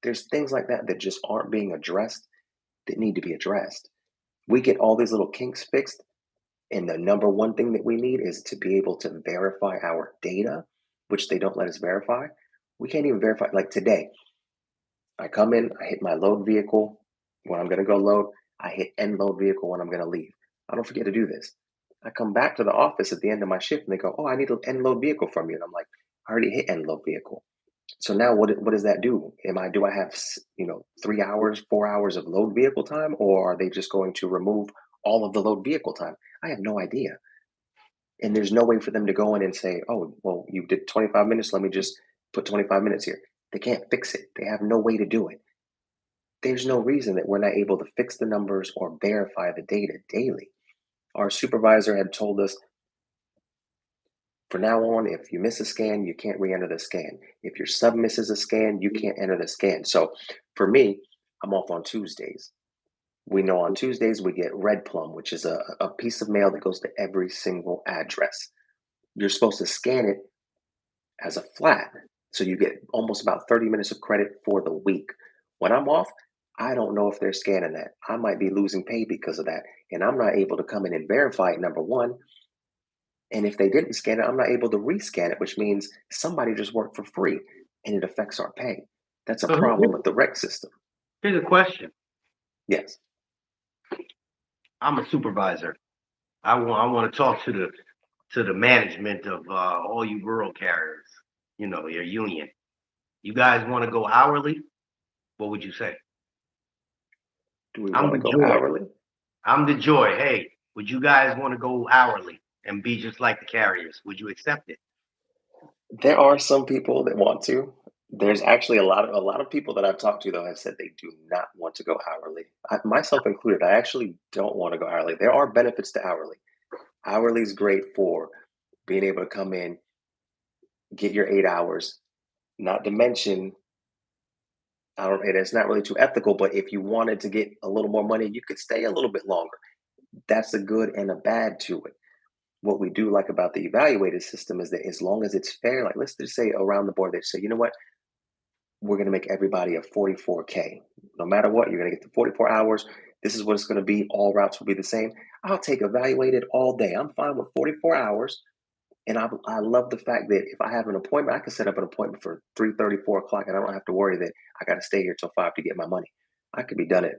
There's things like that that just aren't being addressed that need to be addressed. We get all these little kinks fixed, and the number one thing that we need is to be able to verify our data, which they don't let us verify. We can't even verify. Like today, I come in, I hit my load vehicle when I'm going to go load, I hit end load vehicle when I'm going to leave. I don't forget to do this. I come back to the office at the end of my shift and they go, oh, I need an end load vehicle from you. And I'm like, I already hit end load vehicle. So now what does that do? Do I have, 3 hours, 4 hours of load vehicle time, or are they just going to remove all of the load vehicle time? I have no idea. And there's no way for them to go in and say, oh, well, you did 25 minutes. Let me just put 25 minutes here. They can't fix it. They have no way to do it. There's no reason that we're not able to fix the numbers or verify the data daily. Our supervisor had told us, from now on, if you miss a scan, you can't re-enter the scan. If your sub misses a scan, you can't enter the scan. So for me, I'm off on Tuesdays. We know on Tuesdays we get Red Plum, which is a piece of mail that goes to every single address. You're supposed to scan it as a flat. So you get almost about 30 minutes of credit for the week. When I'm off, I don't know if they're scanning that. I might be losing pay because of that. And I'm not able to come in and verify it, number one. And if they didn't scan it, I'm not able to rescan it, which means somebody just worked for free and it affects our pay. That's a So problem with the REC system. here's a question. Yes. I'm a supervisor. I want to talk to the management of all you rural carriers. Your union. You guys want to go hourly? What would you say? Do we I'm want to the go joy. hourly? I'm the joy. Hey, would you guys want to go hourly and be just like the carriers? Would you accept it? There are some people that want to. There's actually a lot of people that I've talked to though have said they do not want to go hourly. Myself included. I actually don't want to go hourly. There are benefits to hourly. Hourly is great for being able to come in, get your 8 hours. Not to mention, I don't. And it's not really too ethical, but if you wanted to get a little more money, you could stay a little bit longer. That's a good and a bad to it. What we do like about the evaluated system is that as long as it's fair, like let's just say around the board, they say, you know what, we're going to make everybody a 44K. No matter what, you're going to get the 44 hours. This is what it's going to be. All routes will be the same. I'll take evaluated all day. I'm fine with 44 hours. And I love the fact that if I have an appointment, I can set up an appointment for 3:30, 4 o'clock, and I don't have to worry that I got to stay here till 5 to get my money. I could be done at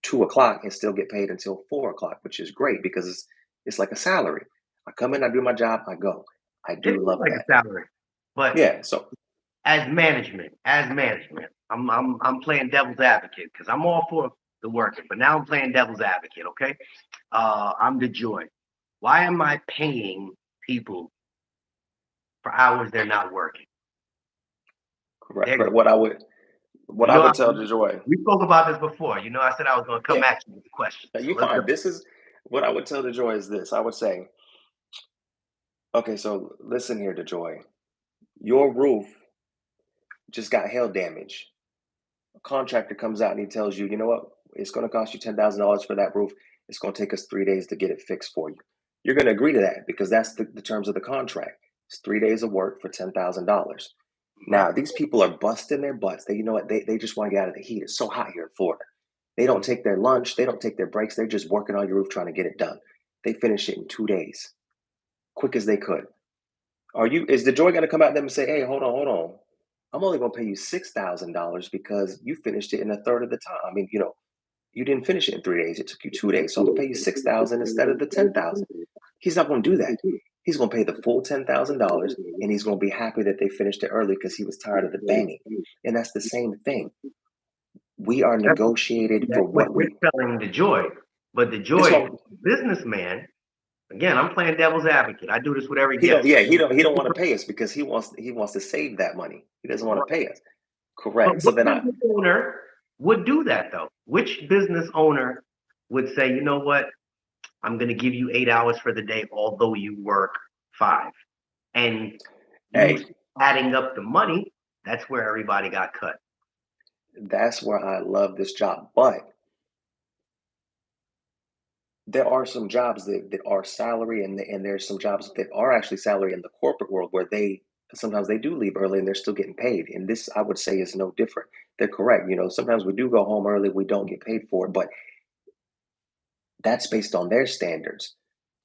2 o'clock and still get paid until 4 o'clock, which is great because it's like a salary. I come in, I do my job, I go. I It do is love like a that. salary, but Yeah. So as management, I'm playing devil's advocate because I'm all for the working, but now I'm playing devil's advocate. Okay, I'm the joy. Why am I paying people for hours they're not working? correct. They're Correct. What I would What You I know, would tell DeJoy, we spoke about this before. You know, I said I was going to come yeah, at you with the question. So you let's go. fine. This is what I would tell DeJoy is this. I would say, okay, so listen here, DeJoy. Your roof just got hail damage. A contractor comes out and he tells you, you know what? It's going to cost you $10,000 for that roof. It's going to take us 3 days to get it fixed for you. You're going to agree to that because that's the terms of the contract. It's 3 days of work for $10,000. Mhm. Now, these people are busting their butts. You know what? They just want to get out of the heat. It's so hot here in Florida. They don't take their lunch. They don't take their breaks. They're just working on your roof trying to get it done. They finish it in 2 days, quick as they could. Is the joy going to come out to them and say, hey, hold on, hold on. I'm only going to pay you $6,000 because you finished it in a third of the time. I mean, you didn't finish it in 3 days. It took you 2 days. So I'm gonna pay you 6,000 instead of the 10,000. He's not gonna do that. He's gonna pay the full $10,000 and he's gonna be happy that they finished it early because he was tired of the banging. And that's the same thing. We are That's negotiated for what what we're we selling the joy. But the this joy, one businessman, again, I'm playing devil's advocate. I do this with every he don't guest. yeah, he don't want to pay us because he wants to save that money. He doesn't want to pay us. But Correct. So what then I business owner would do that though? Which business owner would say, you know what, I'm going to give you 8 hours for the day, although you work five, and you hey, adding up the money? That's where everybody got cut. that's where I love this job. But there are some jobs that are salary and there's some jobs that are actually salary in the corporate world where they sometimes they do leave early and they're still getting paid. And this I would say is no different. They're correct. Sometimes we do go home early, we don't get paid for it, but that's based on their standards.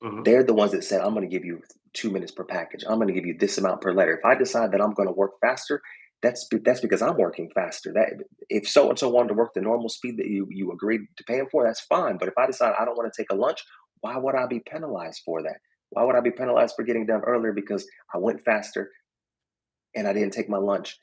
Hmm. They're the ones that said, I'm going to give you 2 minutes per package. I'm going to give you this amount per letter. If I decide that I'm going to work faster, that's because I'm working faster. That if so and so wanted to work the normal speed that you agreed to pay them for, that's fine. But if I decide I don't want to take a lunch, why would I be penalized for that? Why would I be penalized for getting done earlier because I went faster and I didn't take my lunch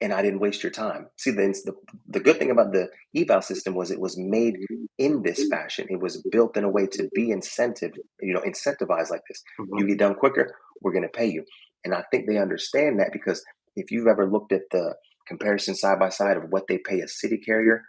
and I didn't waste your time. See, the good thing about the eval system was it was made in this fashion. It was built in a way to be incentivized like this. You Hmm. get done quicker, we're going to pay you. And I think they understand that because if you've ever looked at the comparison side by side of what they pay a city carrier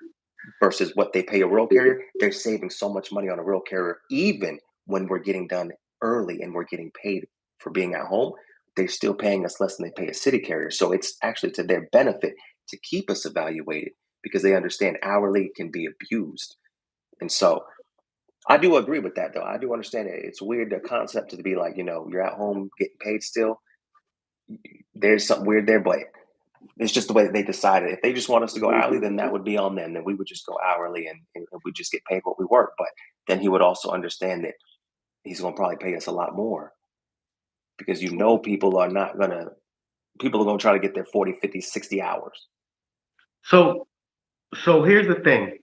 versus what they pay a rural carrier, they're saving so much money on a rural carrier, even when we're getting done early and we're getting paid for being at home. They're still paying us less than they pay a city carrier. So it's actually to their benefit to keep us evaluated because they understand hourly can be abused. And so I do agree with that, though. I do understand it. It's weird the concept to be like, you're at home getting paid still. There's something weird there, but it's just the way that they decided. If they just want us to go hourly, then that would be on them. Then we would just go hourly and we just get paid what we work. But then he would also understand that he's going to probably pay us a lot more because people are going to try to get their 40, 50, 60 hours. So, so here's the thing.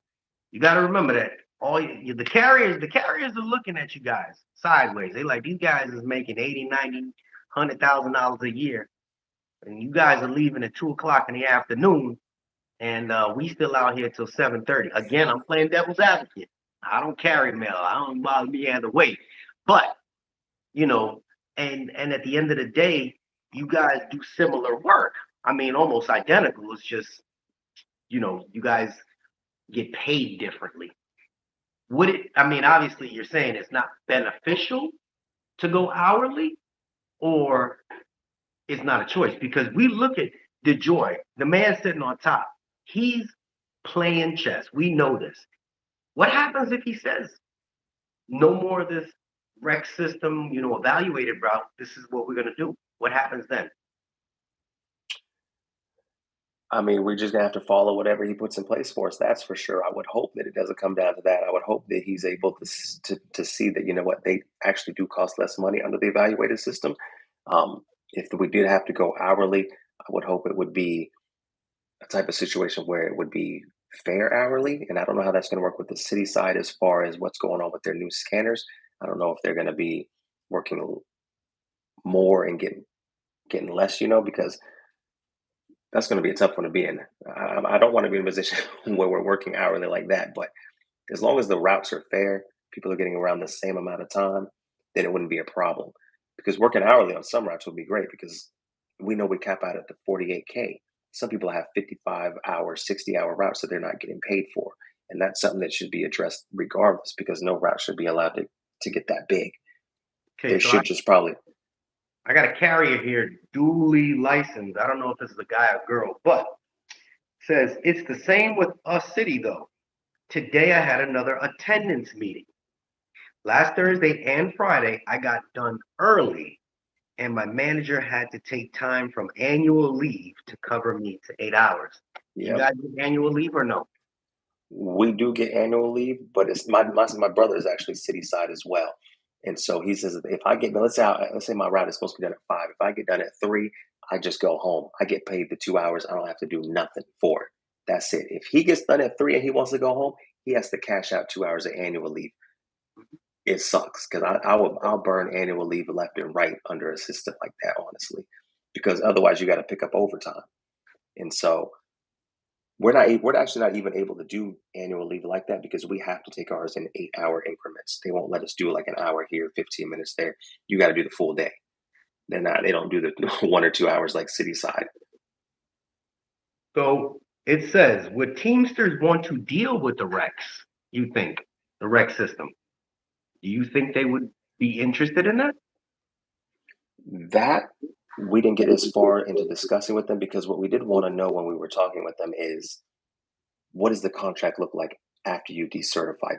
You got to remember that the carriers are looking at you guys sideways. They like, these guys is making 80, 90, $100,000 a year, and you guys are leaving at 2 o'clock in the afternoon, and we still out here till 7:30. Again, I'm playing devil's advocate. I don't carry mail. I don't bother me either way. But you know, and at the end of the day, you guys do similar work. I mean, almost identical. It's just you guys get paid differently. Would it? I mean, obviously, you're saying it's not beneficial to go hourly, or it's not a choice because we look at DeJoy, the man sitting on top. He's playing chess. We know this. What happens if he says no more of this REC system, evaluated route? This is what we're going to do. What happens then? I mean, we're just gonna have to follow whatever he puts in place for us. That's for sure. I would hope that it doesn't come down to that. I would hope that he's able to see that what they actually do cost less money under the evaluated system. If we did have to go hourly, I would hope it would be a type of situation where it would be fair hourly. And I don't know how that's going to work with the city side as far as what's going on with their new scanners. I don't know if they're going to be working more and getting less, because that's going to be a tough one to be in. I don't want to be in a position where we're working hourly like that. But as long as the routes are fair, people are getting around the same amount of time, then it wouldn't be a problem. Because working hourly on some routes would be great because we know we cap out at the 48K. some people have 55-hour, 60-hour routes that they're not getting paid for. And that's something that should be addressed regardless, because no route should be allowed to get that big. Okay, They so I, should just probably, I got a carrier here, duly licensed. I don't know if this is a guy or girl, but says it's the same with us city though. Today I had another attendance meeting. Last Thursday and Friday I got done early, and my manager had to take time from annual leave to cover me to 8 hours. You yeah. guys get annual leave or no? We do get annual leave, but it's my brother is actually city side as well. And so he says if I get, let's say my route is supposed to be done at 5. If I get done at 3, I just go home. I get paid the 2 hours. I don't have to do nothing for it. That's it. If he gets done at 3 and he wants to go home, he has to cash out 2 hours of annual leave. It sucks because I'll burn annual leave left and right under a system like that, honestly, because otherwise you got to pick up overtime. And so we're actually not even able to do annual leave like that because we have to take ours in 8-hour increments. They won't let us do like an hour here, 15 minutes there. You got to do the full day. They don't do the 1 or 2 hours like city side. So it says, would Teamsters want to deal with the RECS? You think the REC system? Do you think they would be interested in that? That we didn't get as far into discussing with them because what we did want to know when we were talking with them is what does the contract look like after you decertify?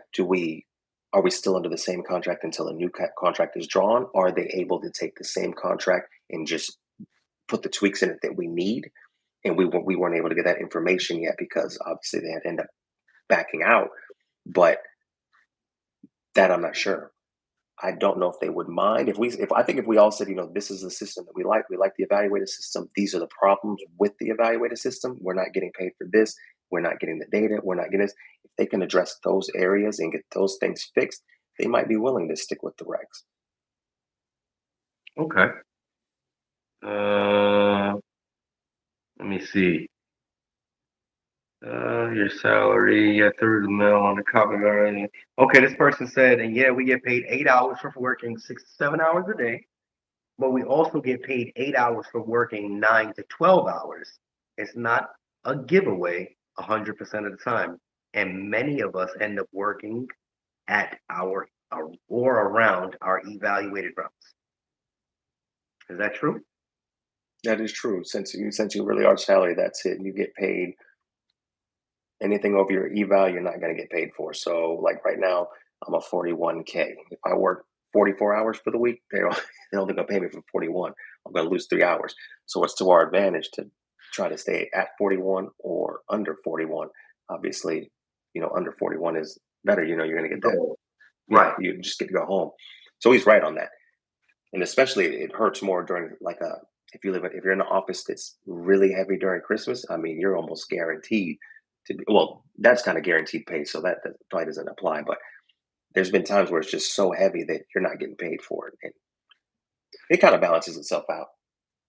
Are we still under the same contract until a new contract is drawn? Are they able to take the same contract and just put the tweaks in it that we need? And we weren't able to get that information yet because obviously they had to end up backing out. But that I'm not sure. I don't know if they would mind if I think if we all said, this is the system that we like the evaluated system. These are the problems with the evaluated system. We're not getting paid for this. We're not getting the data. We're not getting this. If they can address those areas and get those things fixed, they might be willing to stick with the regs. Okay. Let me see. Your salary, yeah, through the mill on the copy. Okay, this person said, and yeah, we get paid 8 hours for working 6 to 7 hours a day, but we also get paid 8 hours for working 9 to 12 hours. It's not a giveaway 100% of the time, and many of us end up working at our or around our evaluated routes. Is that true? That is true. Since you really are salary, that's it. You get paid anything over your eval, you're not going to get paid for. So, like right now, I'm a 41K. If I work 44 hours for the week, they're only going to pay me for 41. I'm going to lose 3 hours. So, it's to our advantage to try to stay at 41 or under 41. Obviously, under 41 is better. You're going to get that. Yeah, Right. you just get to go home. So, he's right on that. And especially, it hurts more during if you're in an office that's really heavy during Christmas. I mean, you're almost guaranteed to be, well, that's kind of guaranteed pay, so that probably doesn't apply. But there's been times where it's just so heavy that you're not getting paid for it, and it kind of balances itself out.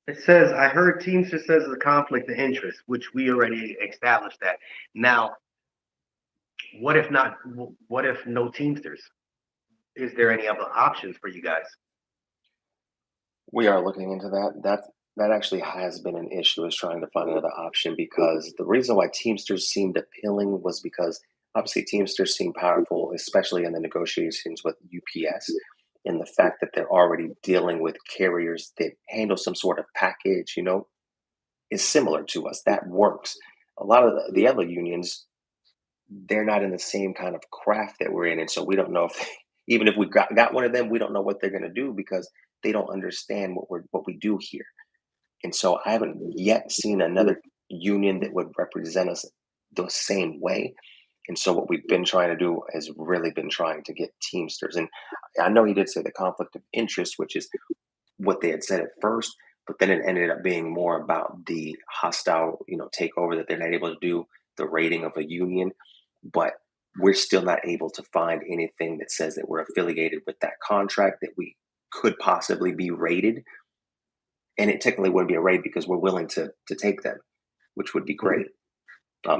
It says, I heard Teamster says it's a conflict of interest, which we already established that. Now, what if not? What if no Teamsters? Is there any other options for you guys? We are looking into that. That actually has been an issue is trying to find another option because the reason why Teamsters seemed appealing was because obviously Teamsters seem powerful, especially in the negotiations with UPS, and the fact that they're already dealing with carriers that handle some sort of package, is similar to us. That works. A lot of the other unions, they're not in the same kind of craft that we're in, and so we don't know if even if we got one of them, we don't know what they're going to do because they don't understand what we do here. And so I haven't yet seen another union that would represent us the same way. And so what we've been trying to do has really been trying to get Teamsters. And I know he did say the conflict of interest, which is what they had said at first, but then it ended up being more about the hostile, takeover that they're not able to do, the rating of a union. But we're still not able to find anything that says that we're affiliated with that contract, that we could possibly be rated. And it technically wouldn't be a raid because we're willing to take them, which would be great.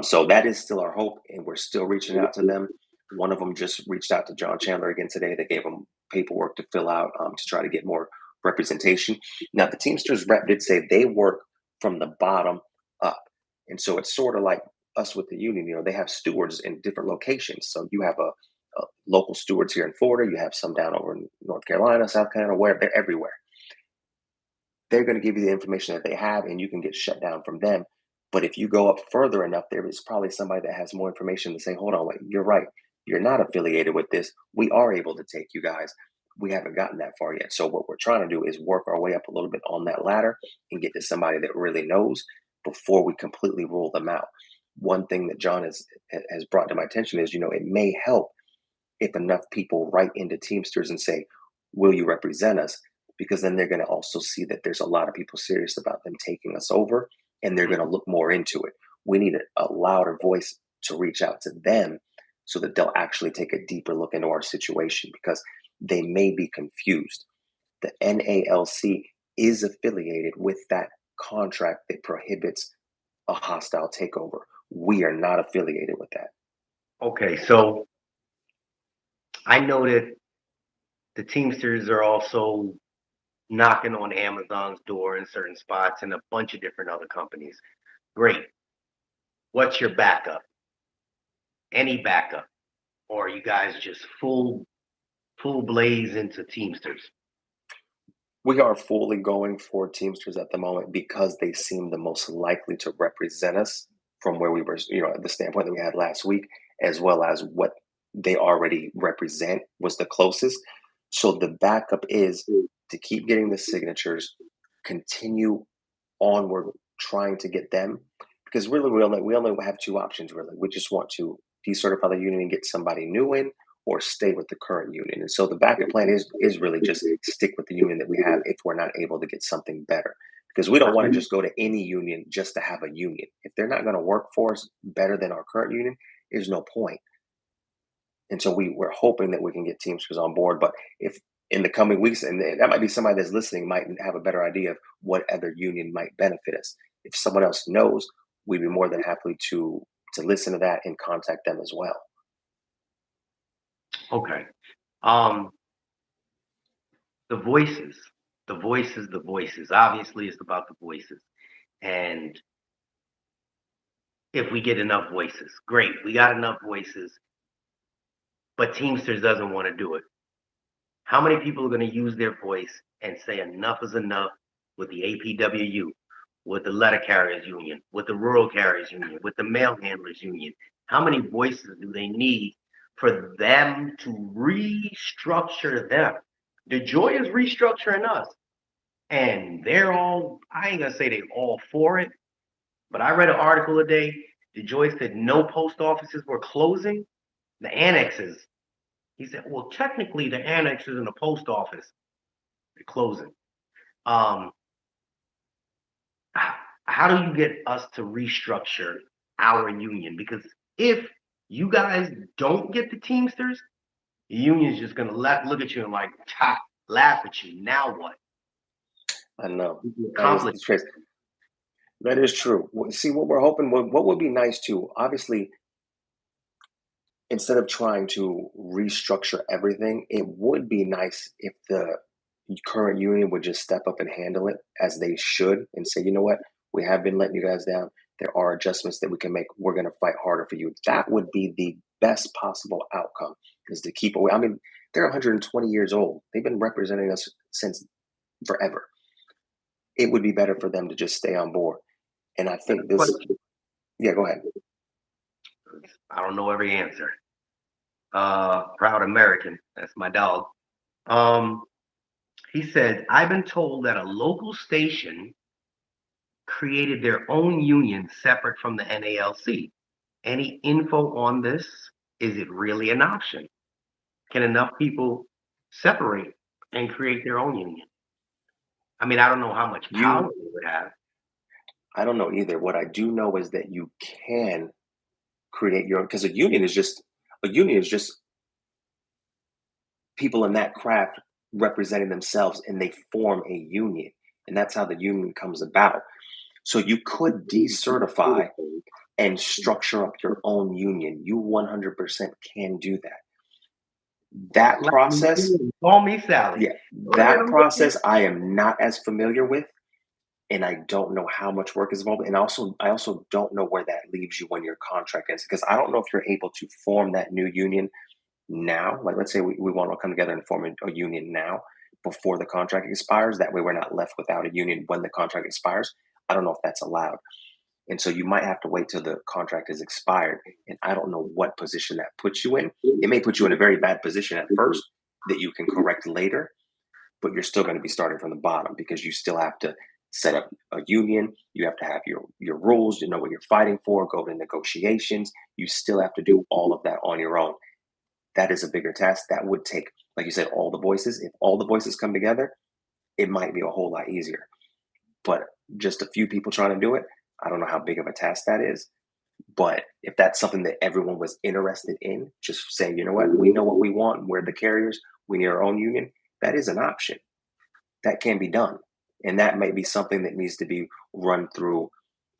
So that is still our hope, and we're still reaching out to them. One of them just reached out to John Chandler again today. They gave him paperwork to fill out to try to get more representation. Now, the Teamsters rep did say they work from the bottom up. And so it's sort of like us with the union. They have stewards in different locations. So you have a local stewards here in Florida. You have some down over in North Carolina, South Carolina, where they're everywhere. They're going to give you the information that they have, and you can get shut down from them. But if you go up further enough, there is probably somebody that has more information to say, hold on, wait, you're right. You're not affiliated with this. We are able to take you guys. We haven't gotten that far yet. So what we're trying to do is work our way up a little bit on that ladder and get to somebody that really knows before we completely rule them out. One thing that John has brought to my attention is, it may help if enough people write into Teamsters and say, will you represent us? Because then they're going to also see that there's a lot of people serious about them taking us over, and they're going to look more into it. We need a louder voice to reach out to them so that they'll actually take a deeper look into our situation, because they may be confused. The NALC is affiliated with that contract that prohibits a hostile takeover. We are not affiliated with that. Okay, so I know that the Teamsters are also knocking on Amazon's door in certain spots and a bunch of different other companies. Great. What's your backup? Any backup? Or are you guys just full blaze into Teamsters? We are fully going for Teamsters at the moment because they seem the most likely to represent us from where we were, at the standpoint that we had last week, as well as what they already represent was the closest. So the backup is to keep getting the signatures, continue onward trying to get them, because really we only have two options. Really, we just want to decertify the union and get somebody new in, or stay with the current union. And so the backup plan is really just stick with the union that we have if we're not able to get something better, because we don't want to just go to any union just to have a union. If they're not going to work for us better than our current union, there's no point. And so we're hoping that we can get Teamsters on board. But if in the coming weeks, and that might be somebody that's listening might have a better idea of what other union might benefit us. If someone else knows, we'd be more than happy to listen to that and contact them as well. Okay. The voices. Obviously, it's about the voices. And if we get enough voices, great. We got enough voices, but Teamsters doesn't want to do it. How many people are going to use their voice and say enough is enough with the APWU, with the letter carriers union, with the rural carriers union, with the mail handlers union? How many voices do they need for them to restructure them? The joy is restructuring us. And they're all, I ain't gonna say they all for it, but I read an article today. DeJoy said no post offices were closing. The annexes. He said, well, technically the annexes in the post office are closing. How do you get us to restructure our union? Because if you guys don't get the Teamsters, the union's just gonna look at you and laugh at you. Now what? I know. That is true. See, what we're hoping, what would be nice too, obviously, instead of trying to restructure everything, it would be nice if the current union would just step up and handle it as they should and say, you know what, we have been letting you guys down. There are adjustments that we can make. We're going to fight harder for you. That would be the best possible outcome, is to keep away. I mean, they're 120 years old. They've been representing us since forever. It would be better for them to just stay on board. And I think this, yeah, go ahead. I don't know every answer. Proud American, that's my dog. He said, I've been told that a local station created their own union separate from the NALC. Any info on this? Is it really an option? Can enough people separate and create their own union? I mean, I don't know how much power they would have. I don't know either. What I do know is that you can create your own, because a union is just people in that craft representing themselves, and they form a union, and that's how the union comes about. So you could decertify and structure up your own union. You 100% can do that. That process, Call me Sally. yeah, that process I am not as familiar with. and I don't know how much work is involved. And I also don't know where that leaves you when your contract ends, because I don't know if you're able to form that new union now. Like, let's say we want to come together and form a union now before the contract expires. That way, we're not left without a union when the contract expires. I don't know if that's allowed. And so you might have to wait till the contract is expired. And I don't know what position that puts you in. It may put you in a very bad position at first that you can correct later, but you're still going to be starting from the bottom because you still have to set up a union. You have to have your rules, you know what you're fighting for, go to negotiations. You still have to do all of that on your own. That is a bigger task. That would take, like you said, all the voices. If all the voices come together, it might be a whole lot easier. But just a few people trying to do it, I don't know how big of a task that is. But if that's something that everyone was interested in, just saying, you know what, we know what we want, we're the carriers, we need our own union, that is an option. That can be done. And that may be something that needs to be run through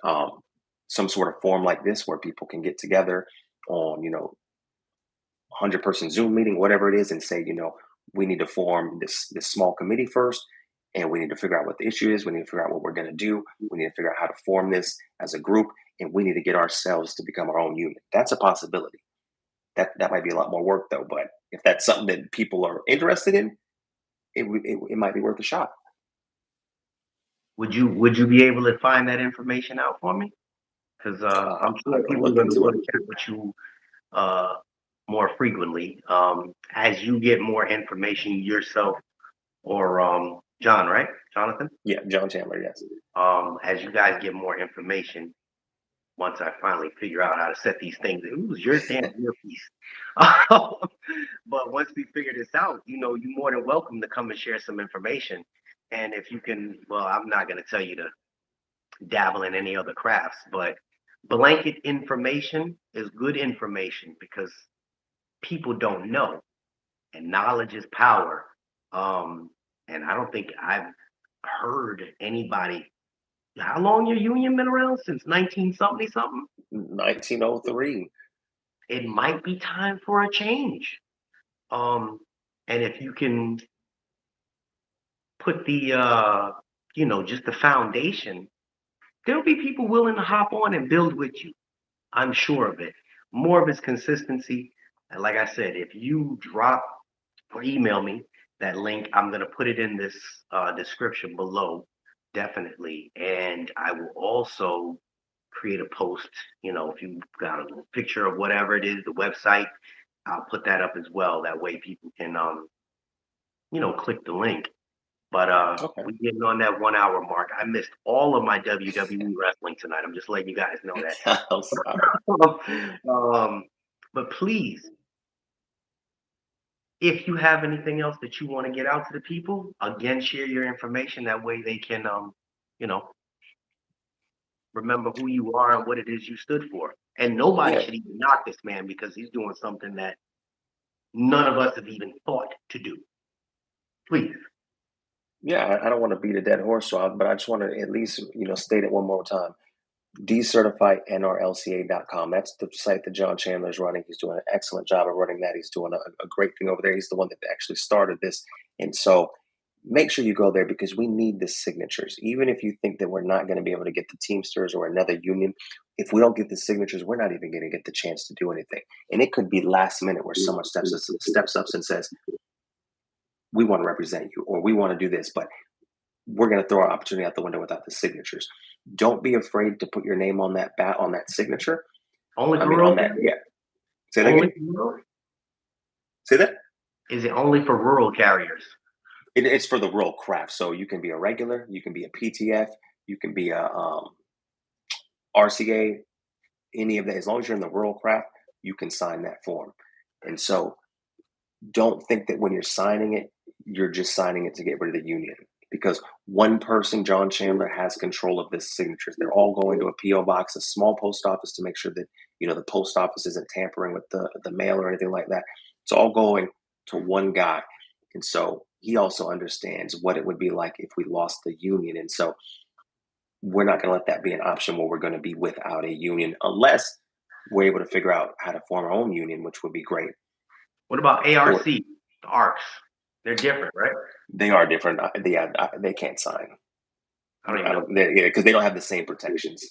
um, some sort of form like this where people can get together on, 100-person Zoom meeting, whatever it is, and say, we need to form this small committee first, and we need to figure out what the issue is. We need to figure out what we're going to do. We need to figure out how to form this as a group, and we need to get ourselves to become our own union. That's a possibility. That might be a lot more work though, but if that's something that people are interested in, it might be worth a shot. Would you be able to find that information out for me? Because I'm I sure can people are look going to into it. want to chat with you uh, more frequently as you get more information yourself, or John, right? Jonathan? Yeah, John Chandler, yes. As you guys get more information, once I finally figure out how to set these things, it was your damn earpiece. But once we figure this out, you're more than welcome to come and share some information. And if you can, well, I'm not going to tell you to dabble in any other crafts, but blanket information is good information because people don't know, and knowledge is power. Um, and I don't think I've heard anybody. How long your union been around? Since 1970 something? 1903. It might be time for a change. Um, and if you can put just the foundation, there'll be people willing to hop on and build with you. I'm sure of it. More of its consistency. And like I said, if you drop or email me that link, I'm going to put it in this description below, definitely. And I will also create a post. If you got a little picture of whatever it is, the website, I'll put that up as well. That way people can, click the link. But Okay. we're getting on that 1 hour mark. I missed all of my WWE wrestling tonight. I'm just letting you guys know I'm sorry. that. But please, if you have anything else that you want to get out to the people, again, share your information. That way they can, you know, remember who you are and what it is you stood for. And nobody Yeah, should even knock this man because he's doing something that none of us have even thought to do. Please. yeah. I don't want to beat a dead horse, but I just want to at least state it one more time. Decertifynrlca.com. That's the site that John Chandler is running. He's doing an excellent job of running that. He's doing a great thing over there. He's the one that actually started this. And so make sure you go there because we need the signatures. Even if you think that we're not going to be able to get the Teamsters or another union, if we don't get the signatures, we're not even going to get the chance to do anything. And it could be last minute where someone steps up and says, we want to represent you or we want to do this, but we're going to throw our opportunity out the window without the signatures. Don't be afraid to put your name on that signature. Only I for mean, rural on that, carriers? yeah. Say that Only again. for rural? Say that. Is it only for rural carriers? It's for the rural craft. So you can be a regular, you can be a PTF, you can be a RCA, any of that. As long as you're in the rural craft, you can sign that form. And so don't think that when you're signing it, you're just signing it to get rid of the union. Because one person, John Chandler, has control of the signatures. They're all going to a PO box, a small post office, to make sure that the post office isn't tampering with the mail or anything like that. It's all going to one guy, and so he also understands what it would be like if we lost the union. And so we're not going to let that be an option where we're going to be without a union unless we're able to figure out how to form our own union, which would be great. What about Or ARC, the ARCs? They're different, right? they are different. They can't sign. I don't even know. Yeah, because they don't have the same protections.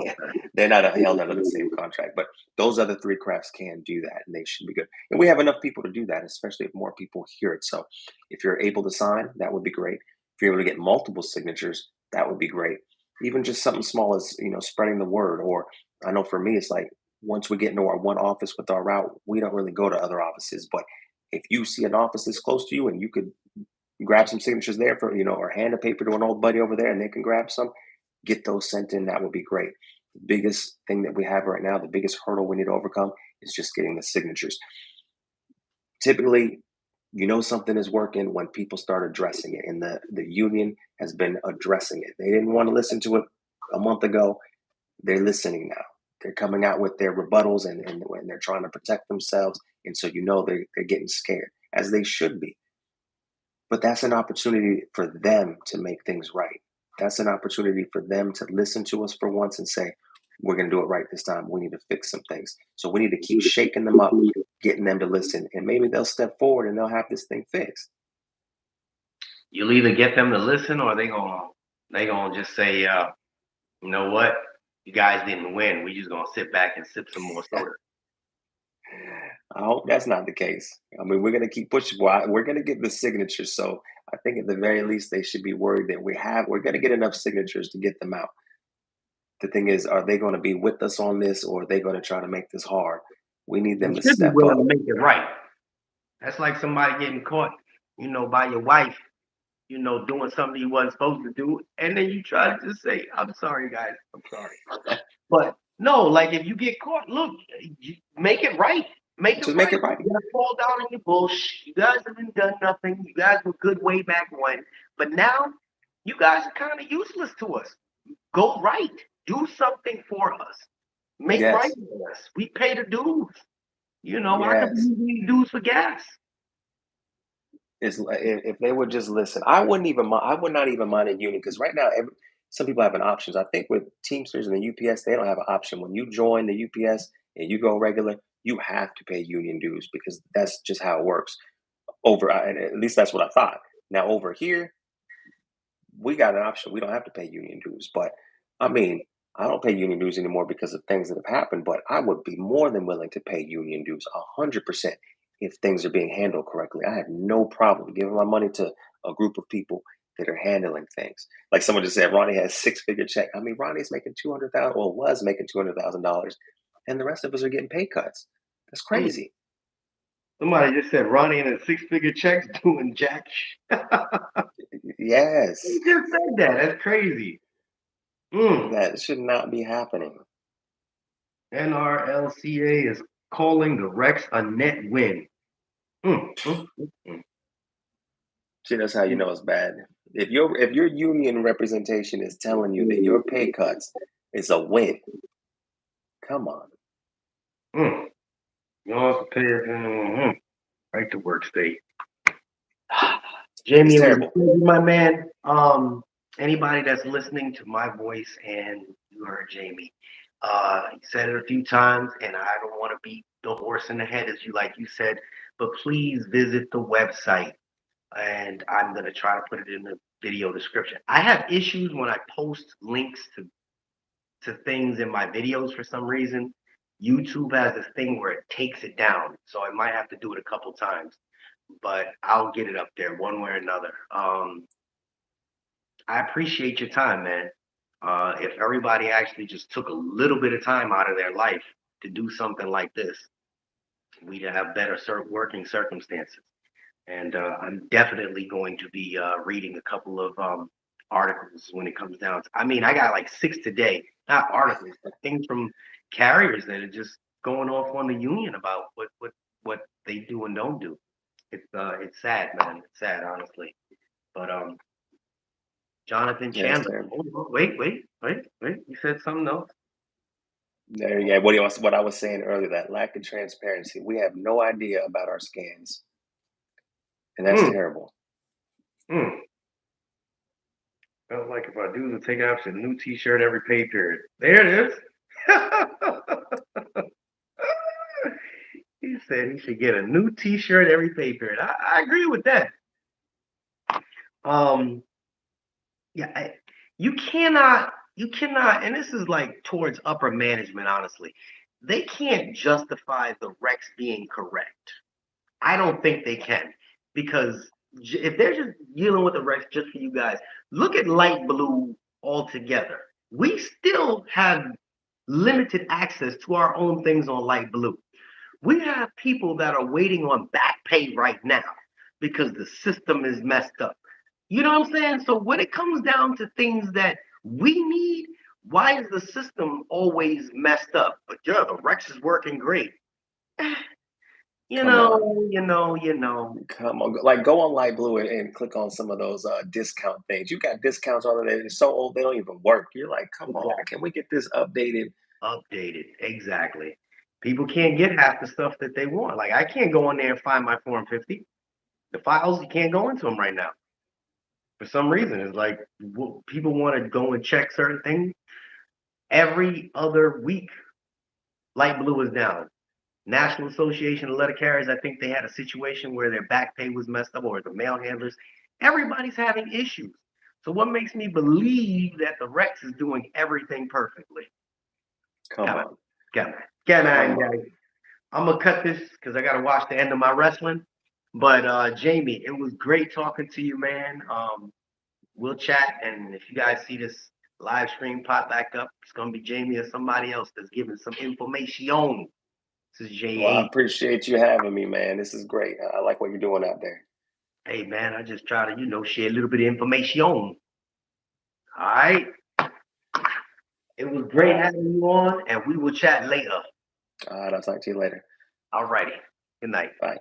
Yeah, Okay. they're not held under the same contract. But those other three crafts can do that, and they should be good. And we have enough people to do that, especially if more people hear it. So if you're able to sign, that would be great. If you're able to get multiple signatures, that would be great. Even just something small as spreading the word. Or I know for me, it's like once we get into our one office with our route, we don't really go to other offices. But if you see an office that's close to you and you could grab some signatures there for or hand a paper to an old buddy over there and they can grab some, get those sent in. That would be great. The biggest thing that we have right now, the biggest hurdle we need to overcome, is just getting the signatures. Typically, something is working when people start addressing it, and the union has been addressing it. They didn't want to listen to it a month ago. They're listening now. They're coming out with their rebuttals, and when they're trying to protect themselves, and so they're getting scared, as they should be. But that's an opportunity for them to make things right. That's an opportunity for them to listen to us for once and say, we're going to do it right this time. We need to fix some things. So we need to keep shaking them up, getting them to listen, and maybe they'll step forward and they'll have this thing fixed. You'll either get them to listen, or they gonna just say, you know what, you guys didn't win. We just gonna sit back and sip some more soda. I hope that's not the case. I mean, we're going to keep pushing. We're going to get the signatures. So I think at the very least, they should be worried that we're going to get enough signatures to get them out. The thing is, are they going to be with us on this, or are they going to try to make this hard? We need them You to should be step willing up. to make it right. That's like somebody getting caught, by your wife, doing something you wasn't supposed to do, and then you try to just say, "I'm sorry, guys. I'm sorry." But no, like if you get caught, look, you make it right. Make it Just make right. it right. You gotta fall down on your bullshit. You guys haven't done nothing. You guys were good way back when, but now you guys are kind of useless to us. Go right. Do something for us. Make right Yes. for us. We pay the dues. I could be Yes. using these dues for gas. It's if they would just listen, I wouldn't even mind. I would not even mind a union because right now, some people have an options. I think with Teamsters and the UPS, they don't have an option. When you join the UPS and you go regular, you have to pay union dues because that's just how it works. And at least that's what I thought. Now over here, we got an option. We don't have to pay union dues. But I mean, I don't pay union dues anymore because of things that have happened. But I would be more than willing to pay union dues 100% if things are being handled correctly. I have no problem giving my money to a group of people that are handling things. Like someone just said, Ronnie has 6-figure check. I mean, Ronnie's making 200,000 or was making $200,000, and the rest of us are getting pay cuts. That's Mm. crazy. Somebody just said Ronnie in a 6-figure checks doing jack. Yes, He just said that. That's crazy. Mm. that should not be happening. NRLCA is calling the RRECS a net win. Mm, See, that's how you know it's bad. If your union representation is telling you that your pay cuts is a win, come on. mm. You also pay right to work state. It's Jamie, it was terrible. my man. Anybody that's listening to my voice and you heard Jamie, he said it a few times, and I don't want to beat the horse in the head as you said, but please visit the website, and I'm gonna try to put it in the video description. I have issues when I post links to things in my videos for some reason. YouTube has this thing where it takes it down, so I might have to do it a couple times, but I'll get it up there one way or another. I appreciate your time, man. If everybody actually just took a little bit of time out of their life to do something like this, we'd have better working circumstances. And I'm definitely going to be reading a couple of articles when it comes down to. I mean, I got like 6 today, not articles, but things from carriers that are just going off on the union about what they do and don't do. It's sad, man. It's sad, honestly. But Jonathan Yeah, it's Chandler. terrible. Oh, wait. You said something else. There, yeah. What I was saying earlier, that lack of transparency. We have no idea about our scans, and that's Mm, terrible. mm. Felt like if I do the take out a new T-shirt every pay period. There it is. He said he should get a new T-shirt every pay period. I agree with that. Um, yeah, You cannot, and this is like towards upper management, honestly. They can't justify the RRECS being correct. I don't think they can because if they're just dealing with the RRECS just for you guys, look at light blue altogether. We still have limited access to our own things on light blue. We have people that are waiting on back pay right now because the system is messed up. You know what I'm saying? So when it comes down to things that we need, why is the system always messed up? But yeah, the RRECS is working great. You Come on. know, you know. Come on, like go on Light Blue and click on some of those discount things. You got discounts on it that is so old they don't even work. You're like, come on, Exactly. can we get this updated? Updated. Exactly. People can't get half the stuff that they want. Like I can't go in there and find my Form 50. The files, you can't go into them right now. For some reason, it's like people want to go and check certain things. Every other week, Light Blue is down. National Association of Letter Carriers, I think they had a situation where their back pay was messed up, or the mail handlers. Everybody's having issues. So what makes me believe that the RRECS is doing everything perfectly? Come Come on, on, come on, come on. guys. I'm gonna cut this because I gotta watch the end of my wrestling. But Jamie, it was great talking to you, man. We'll chat, and if you guys see this live stream pop back up, it's gonna be Jamie or somebody else that's giving some information. This is Well, I J8. appreciate you having me, man. This is great. I like what you're doing out there. Hey man, I just try to, share a little bit of information. All right. It was All great right, having you on, and we will chat later. all right. I'll talk to you later. All righty. Good night. Bye.